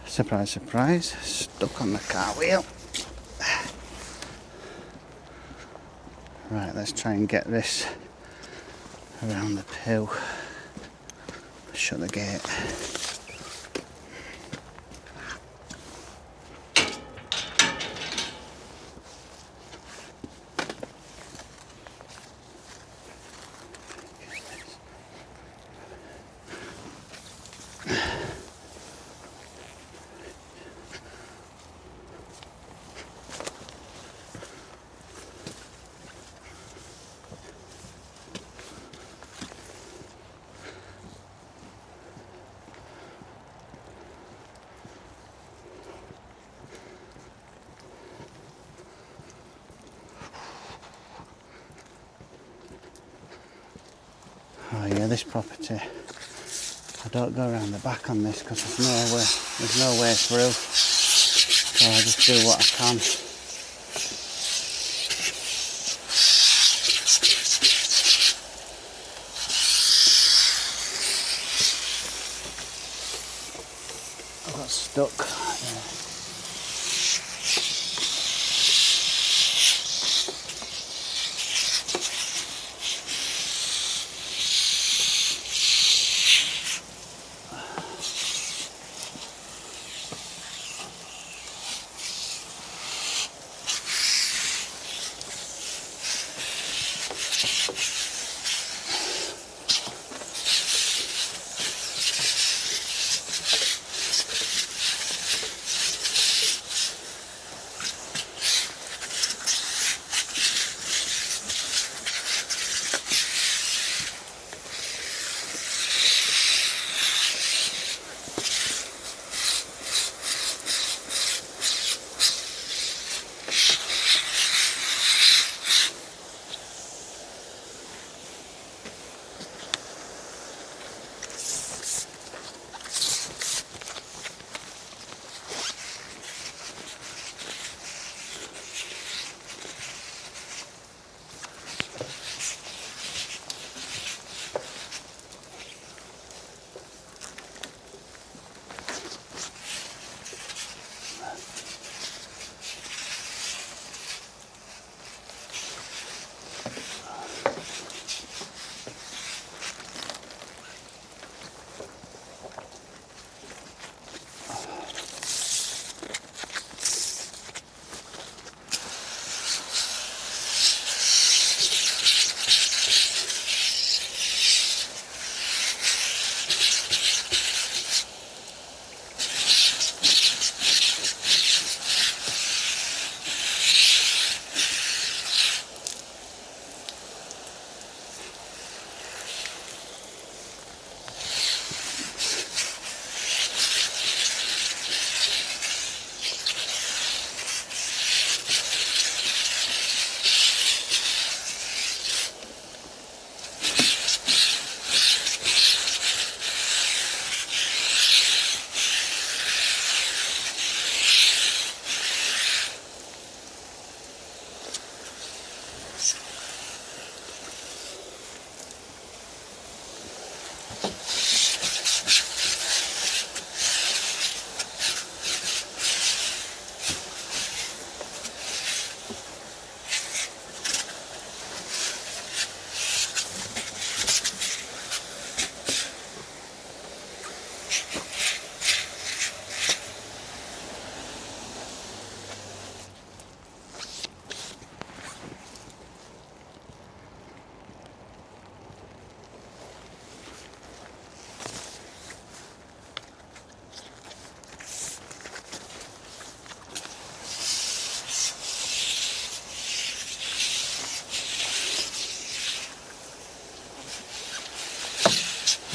Speaker 1: Surprise, surprise, stuck on the car wheel. Right, let's try and get this around the poo. Shut the gate. Oh yeah, this property, I don't go around the back on this because there's no way through, so I just do what I can. stuck.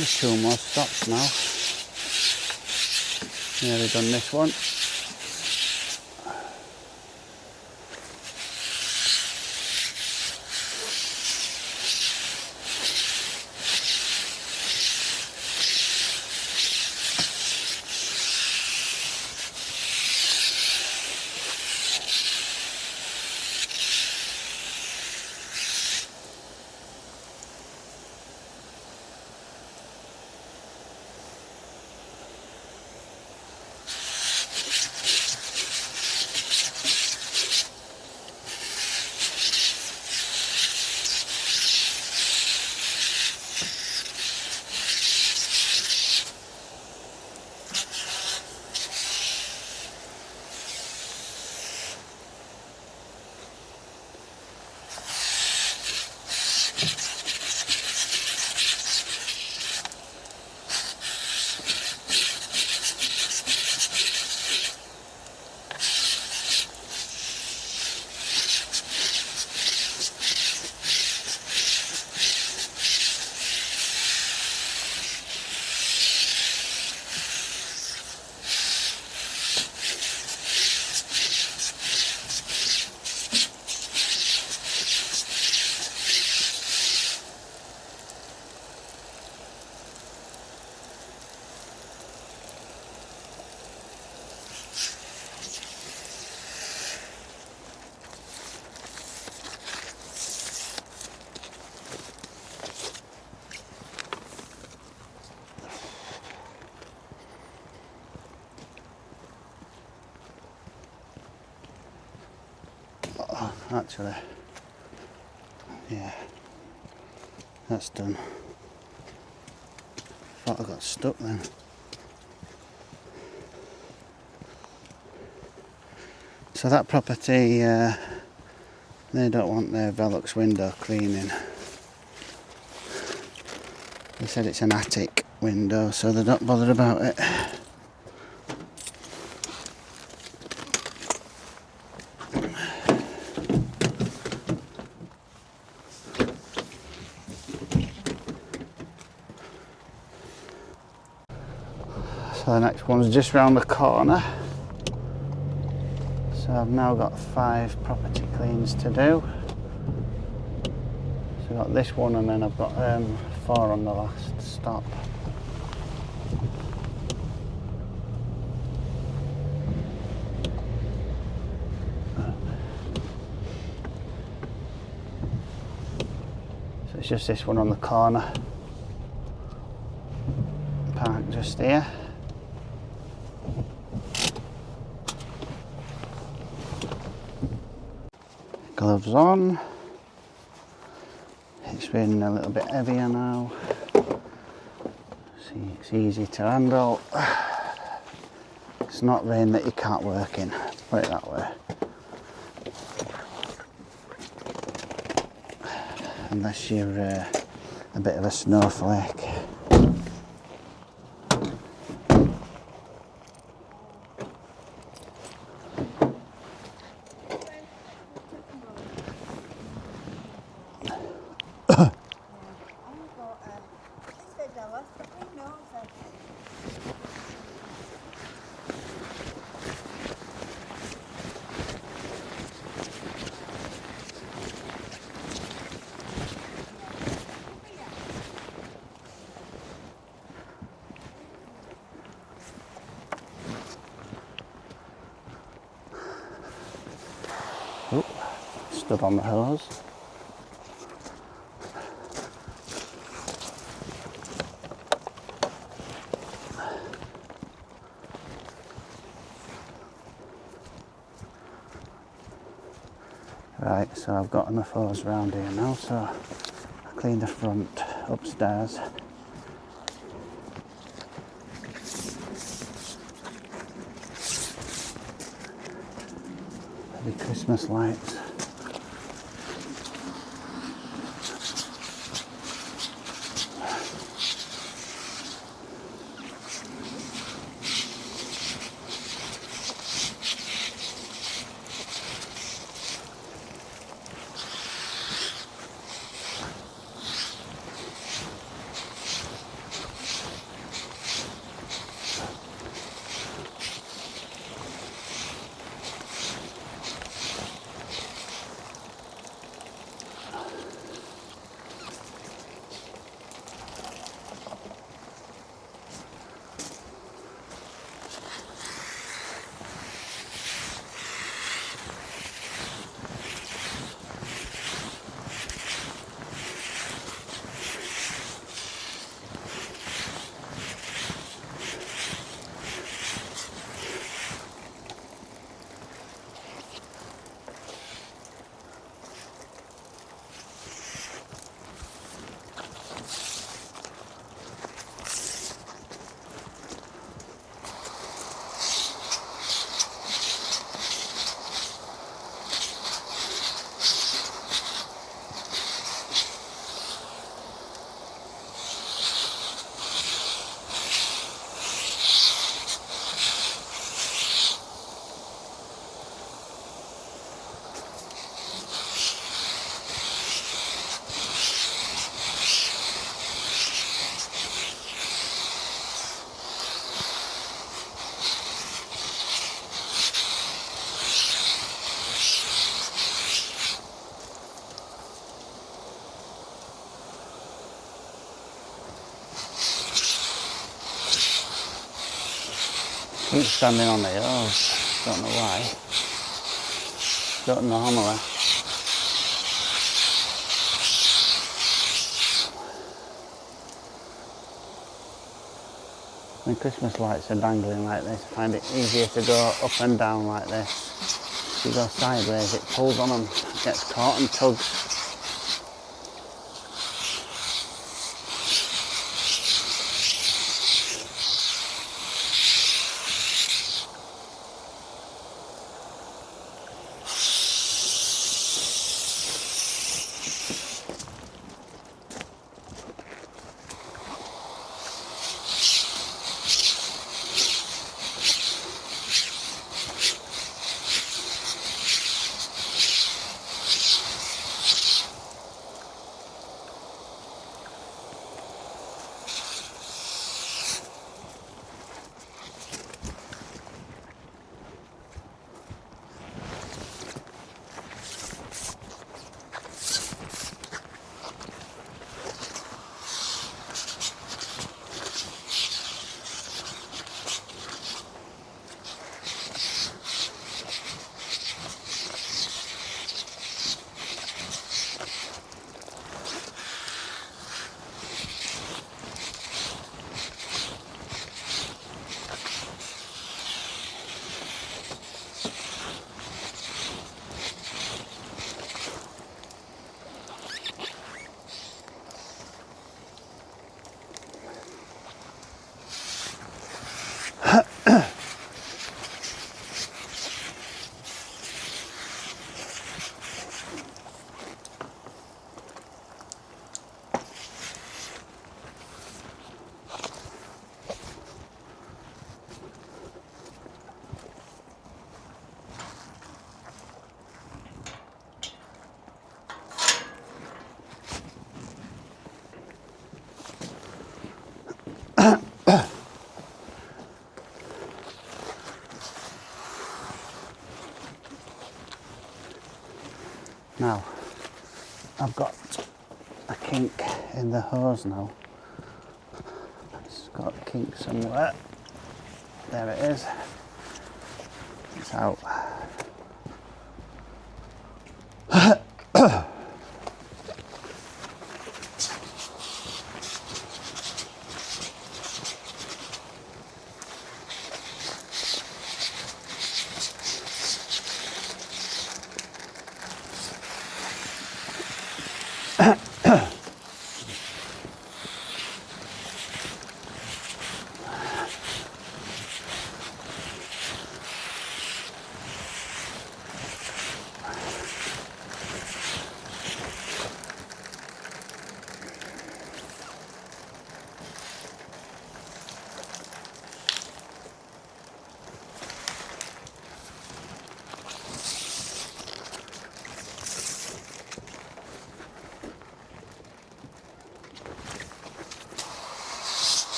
Speaker 1: There's 2 more stops now. Nearly done this one. actually. Yeah, that's done. Thought I got stuck then. So that property, they don't want their Velux window cleaning. They said it's an attic window, so they're not bothered about it. So the next one's just round the corner. So I've now got 5 property cleans to do. So I've got this one and then I've got 4 on the last stop. So it's just this one on the corner. Park just here. Gloves on. It's been a little bit heavier now. See, it's easy to handle. It's not rain that you can't work in, put it that way. Unless you're a bit of a snowflake. Oh, stood on the hose. Right, so I've got enough hose around here now, so I clean the front upstairs. The Christmas lights. Keep standing on the hose, don't know why. Don't normally. When Christmas lights are dangling like this, I find it easier to go up and down like this. If you go sideways, it pulls on them, gets caught and tugs. Now, I've got a kink in the hose now. It's got a kink somewhere. There it is. It's out.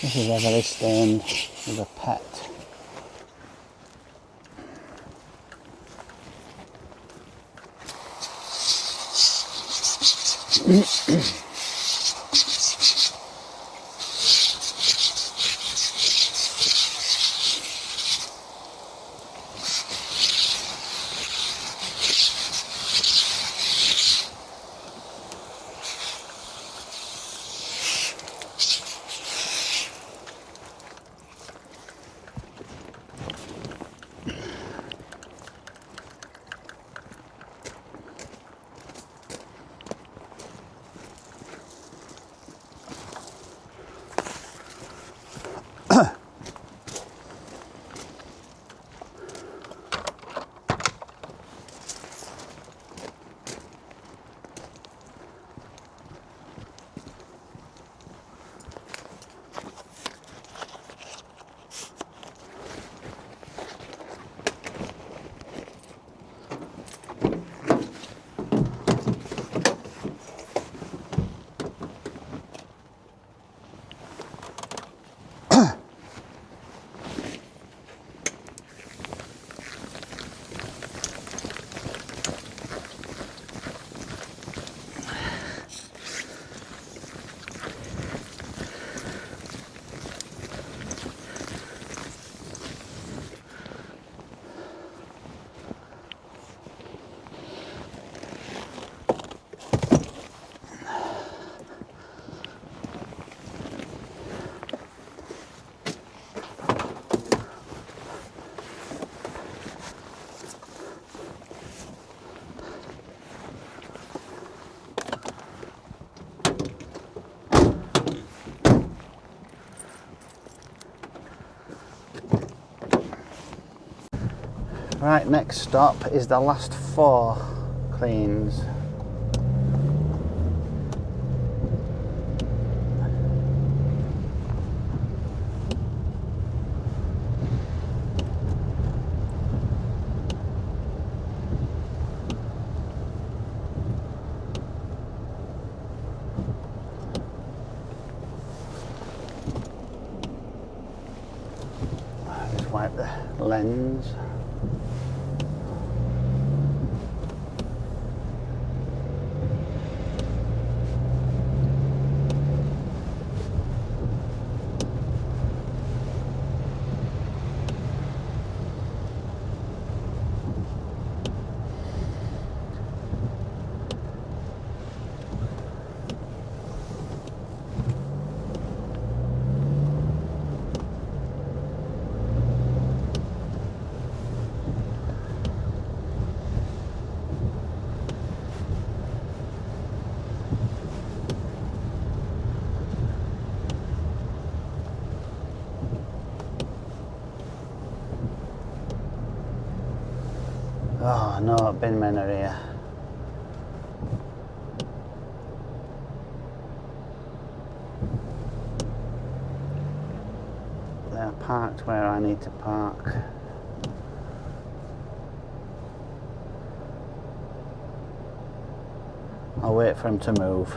Speaker 1: This is heavily stained with a pet. Right, next stop is the last 4 cleans. Just wipe the lens. Oh no, bin men are here. They're parked where I need to park. I'll wait for them to move.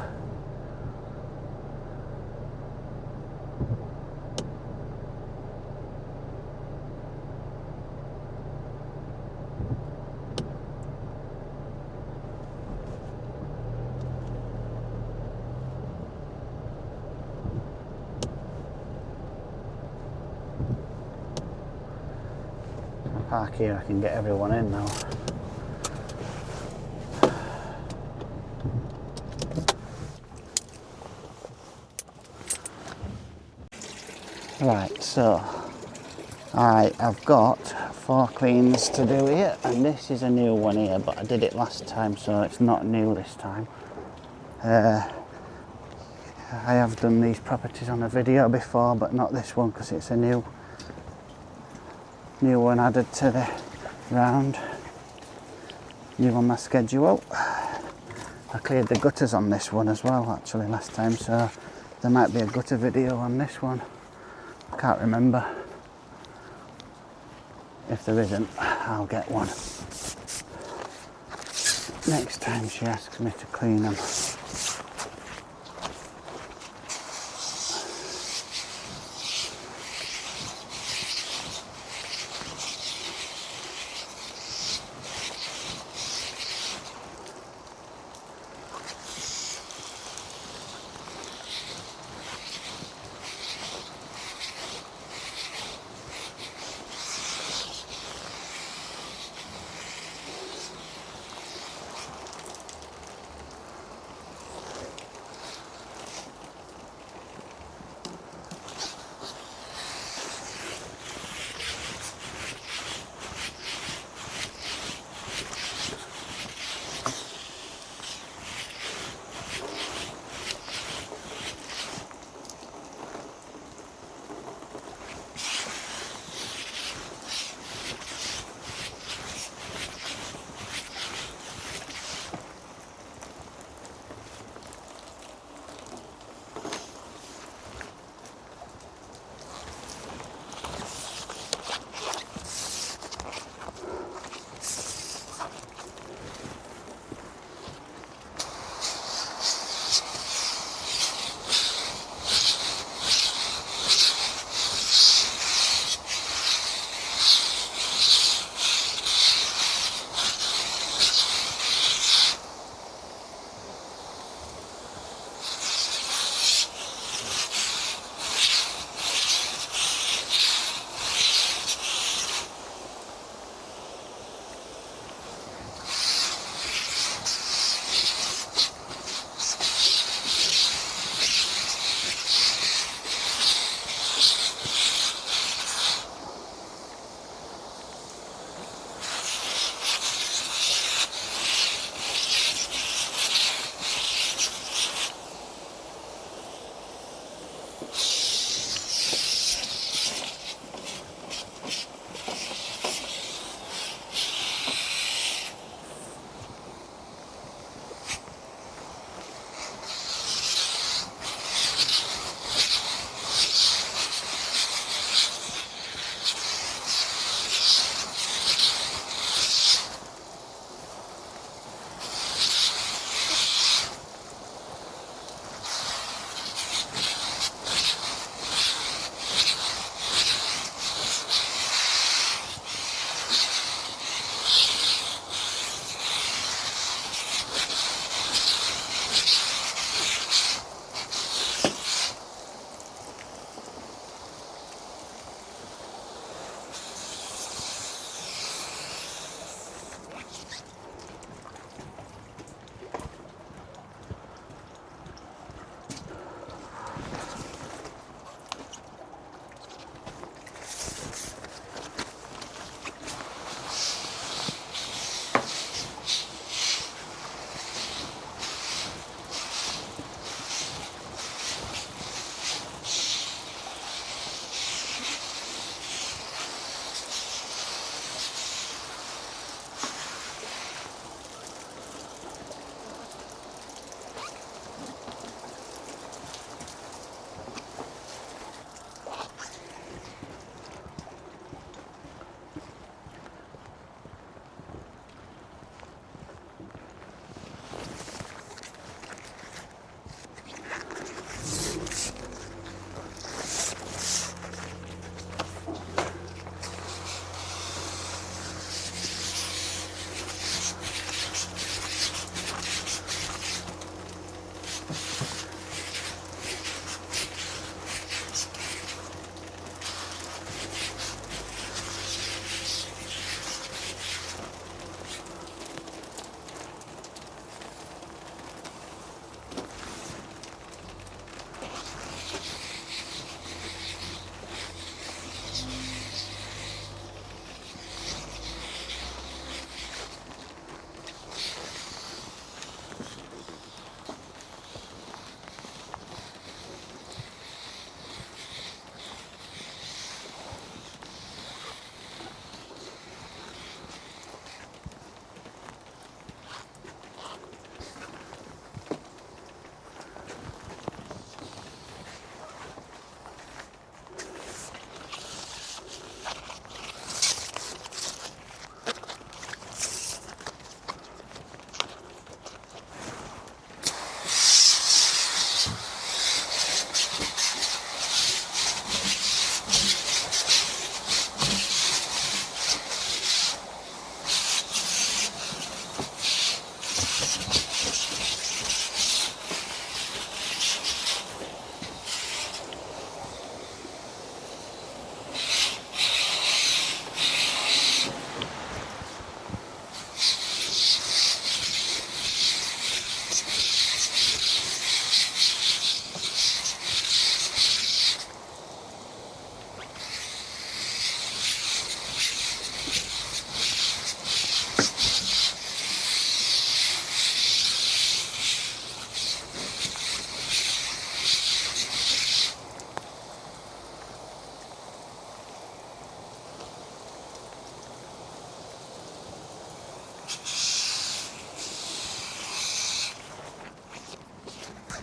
Speaker 1: Park here, I can get everyone in now. Right, so I've got 4 cleans to do here, and this is a new one here, but I did it last time, so it's not new this time. I have done these properties on a video before, but not this one because it's a new one added to the round. New on my schedule. I cleared the gutters on this one as well actually last time, so there might be a gutter video on this one. I can't remember. If there isn't, I'll get one next time she asks me to clean them.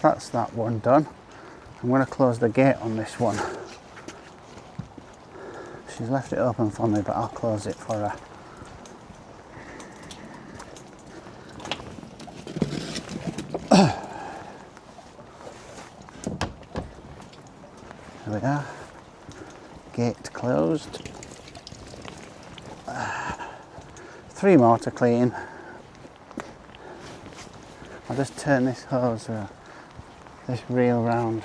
Speaker 1: that's that one done. I'm going to close the gate on this one. She's left it open for me, but I'll close it for her. There we are. Gate closed. 3 more to clean. I'll just turn this hose, this reel round.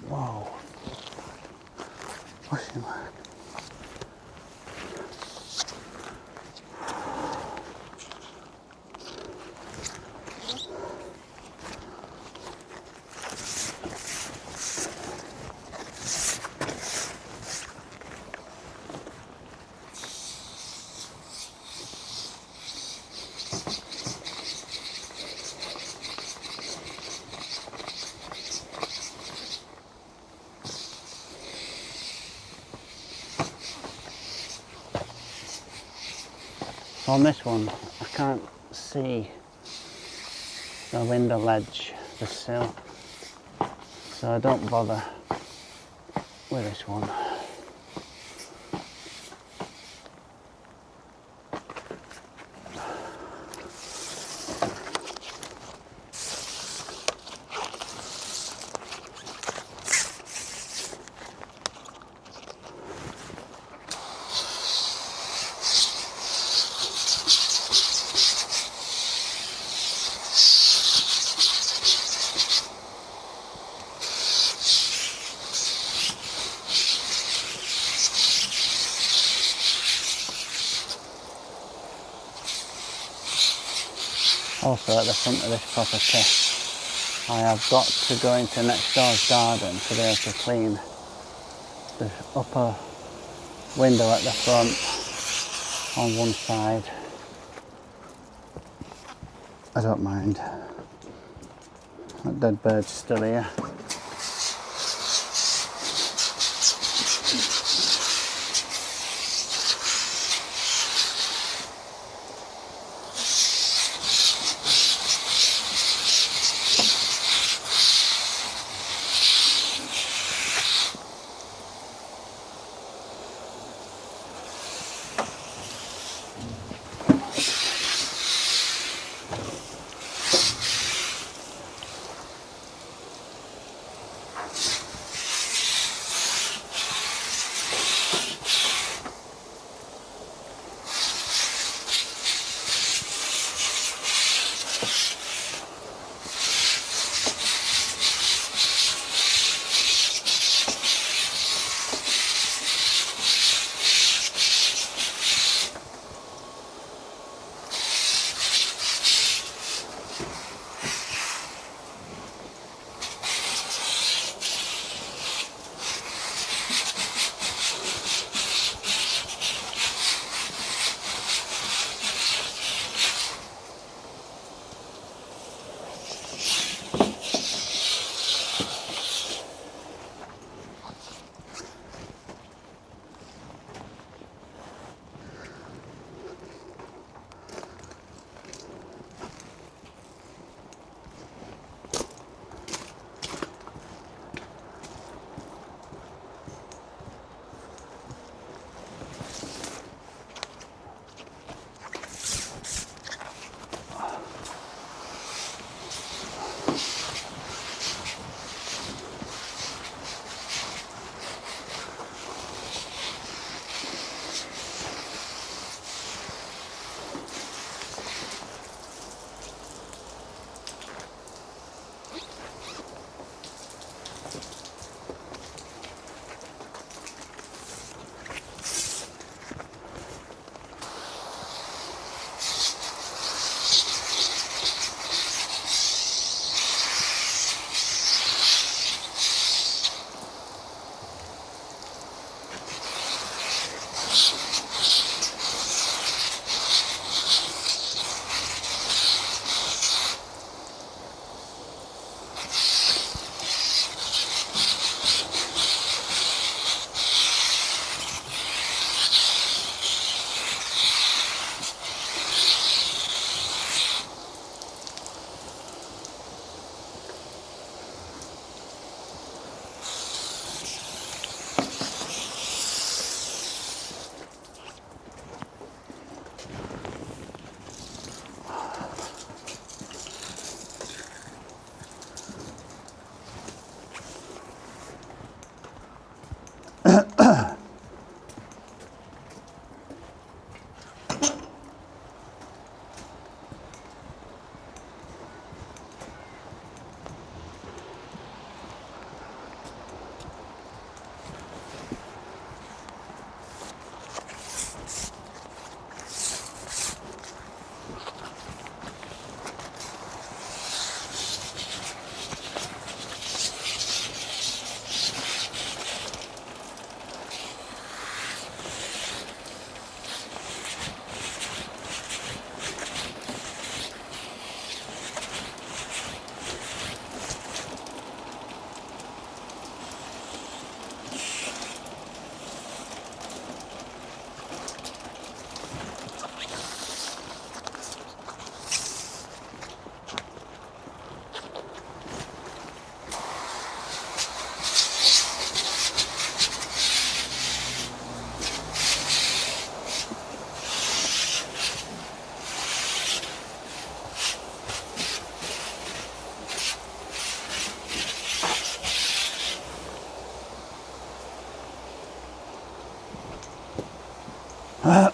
Speaker 1: Whoa. Pushing back. On this one, I can't see the window ledge, the sill, so I don't bother with this one. Also at the front of this property, I have got to go into next door's garden to be able to clean the upper window at the front on one side. I don't mind. That dead bird's still here. Right,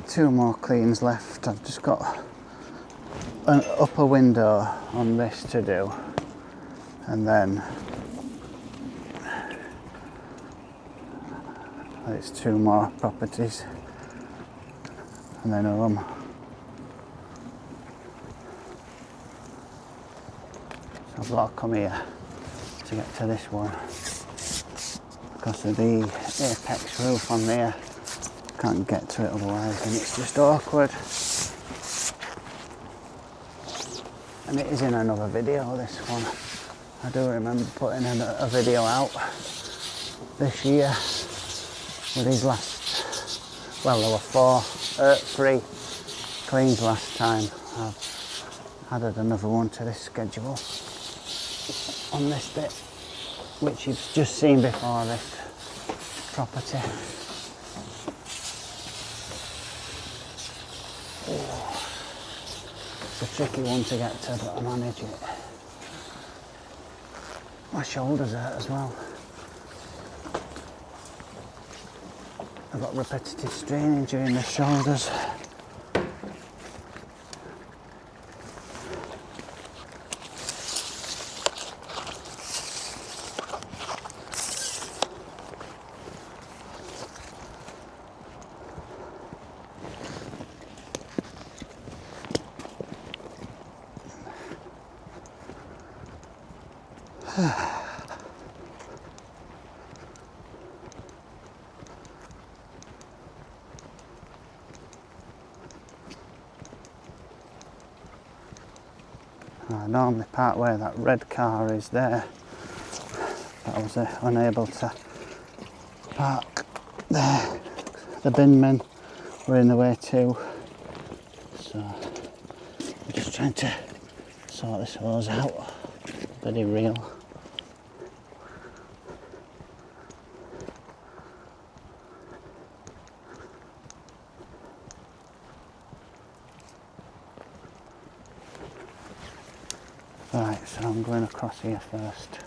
Speaker 1: 2 more cleans left. I've just got an upper window on this to do, and then it's 2 more properties, and then home. So I've got to come here to get to this one because of the apex roof on there. Can't get to it otherwise, and it's just awkward. And it is in another video, this one. I do remember putting a video out this year with these last, well, there were 3 cleans last time. I've added another one to this schedule on this bit, which you've just seen before this property. It's a tricky one to get to, but I manage it. My shoulders hurt as well. I've got repetitive strain injury in the shoulders. I normally park where that red car is there, but I was unable to park there. The bin men were in the way too, so I'm just trying to sort this hose out. Bloody real. Right, so I'm going across here first.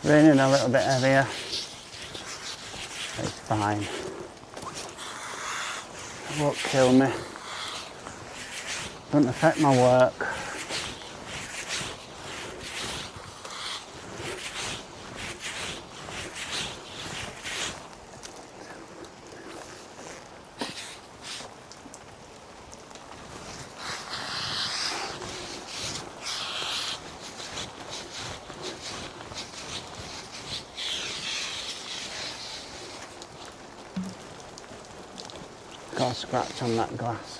Speaker 1: Raining a little bit heavier. It's fine. It won't kill me. Doesn't affect my work. Got a scratch on that glass.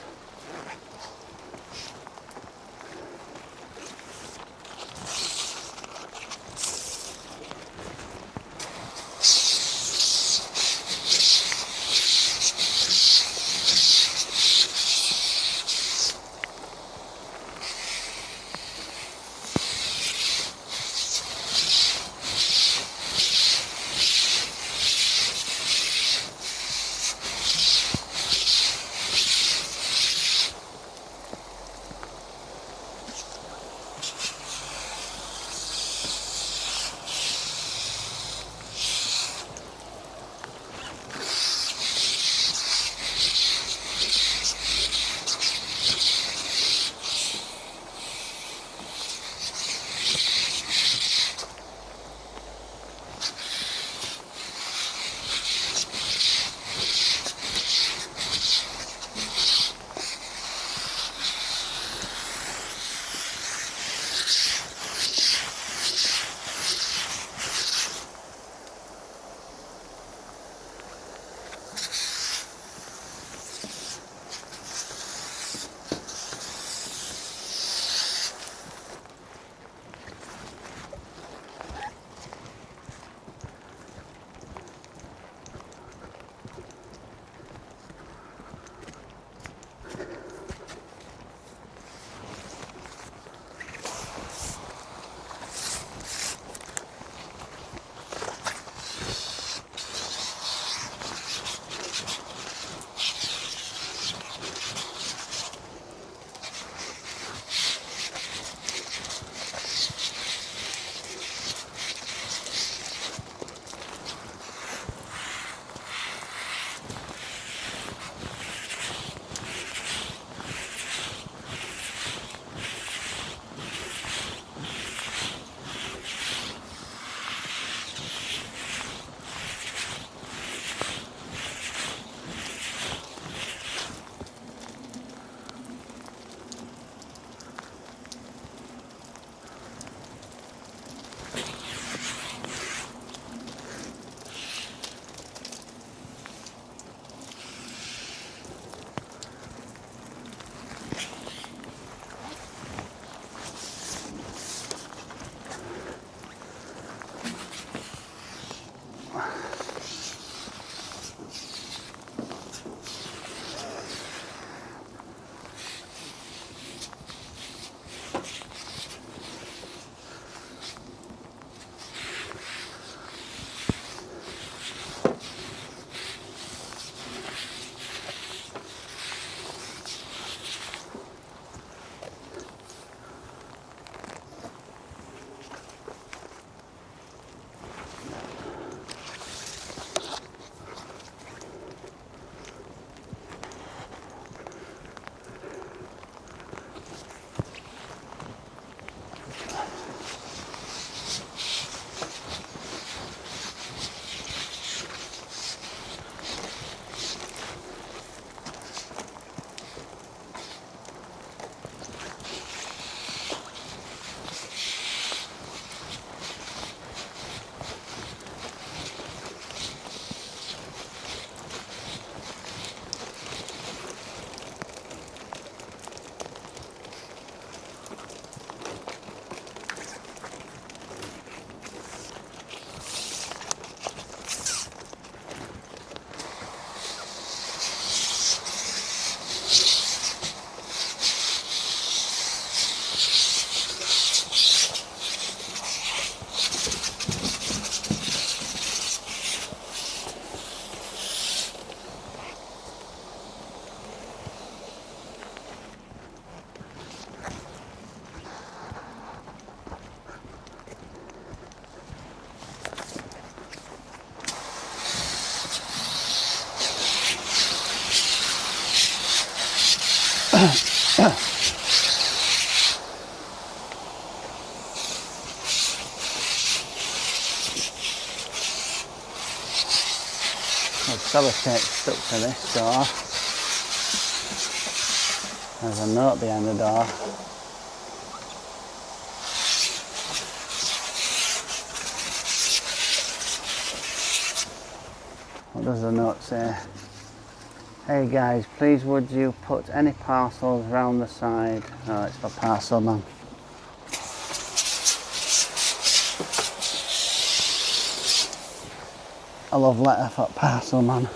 Speaker 1: Sellotape stuck to this door. There's a note behind the door. What does the note say? Hey guys, please would you put any parcels round the side? Oh, it's for parcel man. A love letter for parcel man.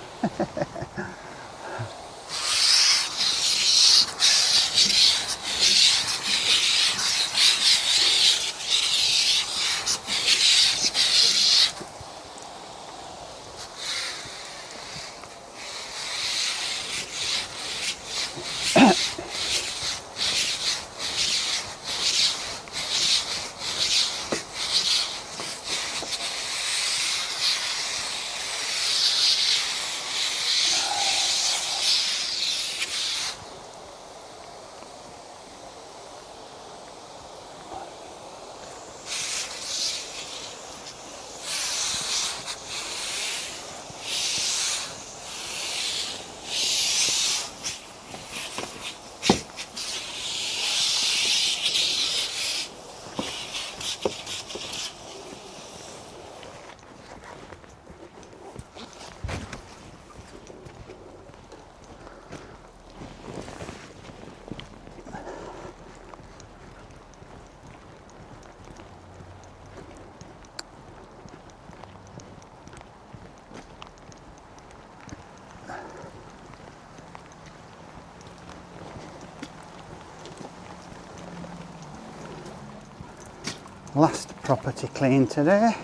Speaker 1: Last property clean today.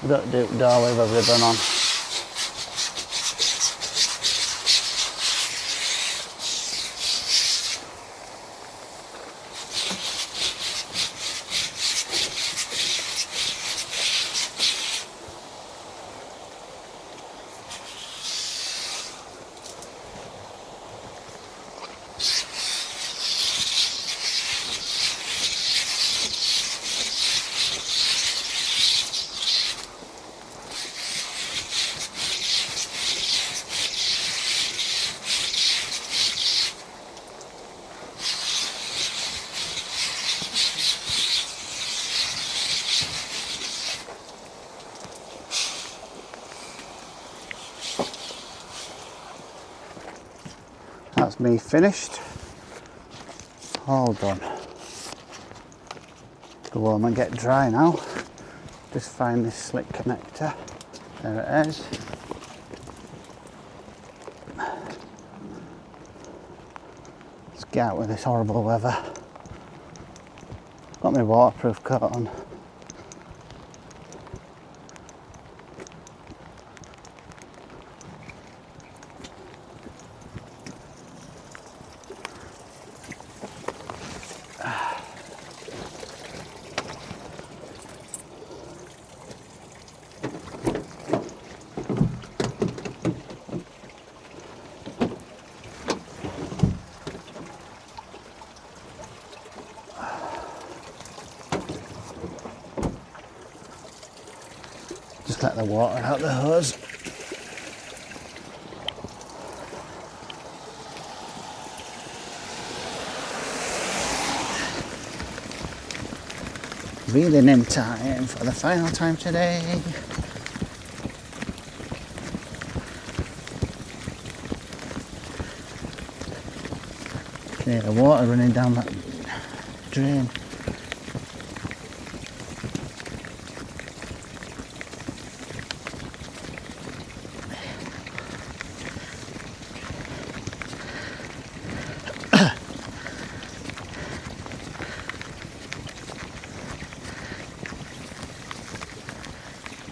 Speaker 1: Don't do door with a ribbon on. That's me finished. All done. Go home and get dry now. Just find this slick connector. There it is. Let's get out with this horrible weather. Got my waterproof coat on. Just let the water out the hose. Reeling in time for the final time today. Okay, the water running down that drain.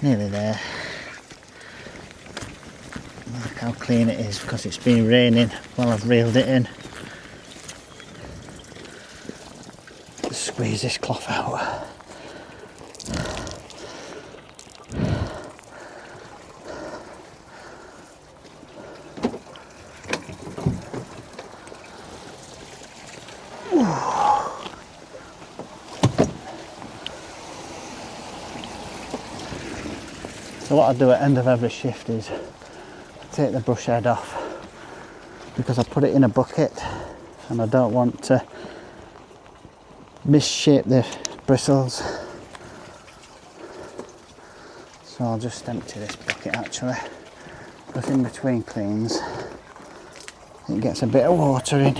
Speaker 1: Nearly there. Look how clean it is because it's been raining while I've reeled it in. Just squeeze this cloth out. So what I do at the end of every shift is take the brush head off because I put it in a bucket and I don't want to misshape the bristles. So I'll just empty this bucket actually, because in between cleans it gets a bit of water in.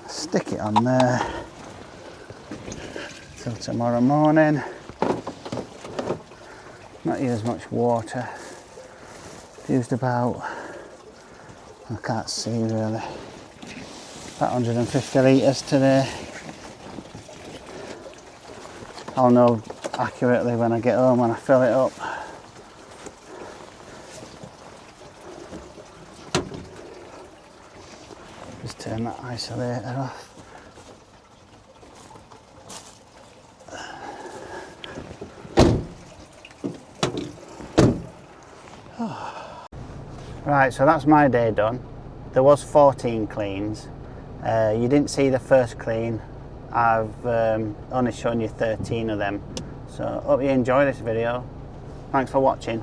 Speaker 1: Stick it on there till tomorrow morning. Not used much water. Used about, I can't see really, about 150 litres today. I'll know accurately when I get home when I fill it up. Just turn that isolator off. Right, so that's my day done. There was 14 cleans. You didn't see the first clean. I've only shown you 13 of them. So hope you enjoy this video. Thanks for watching.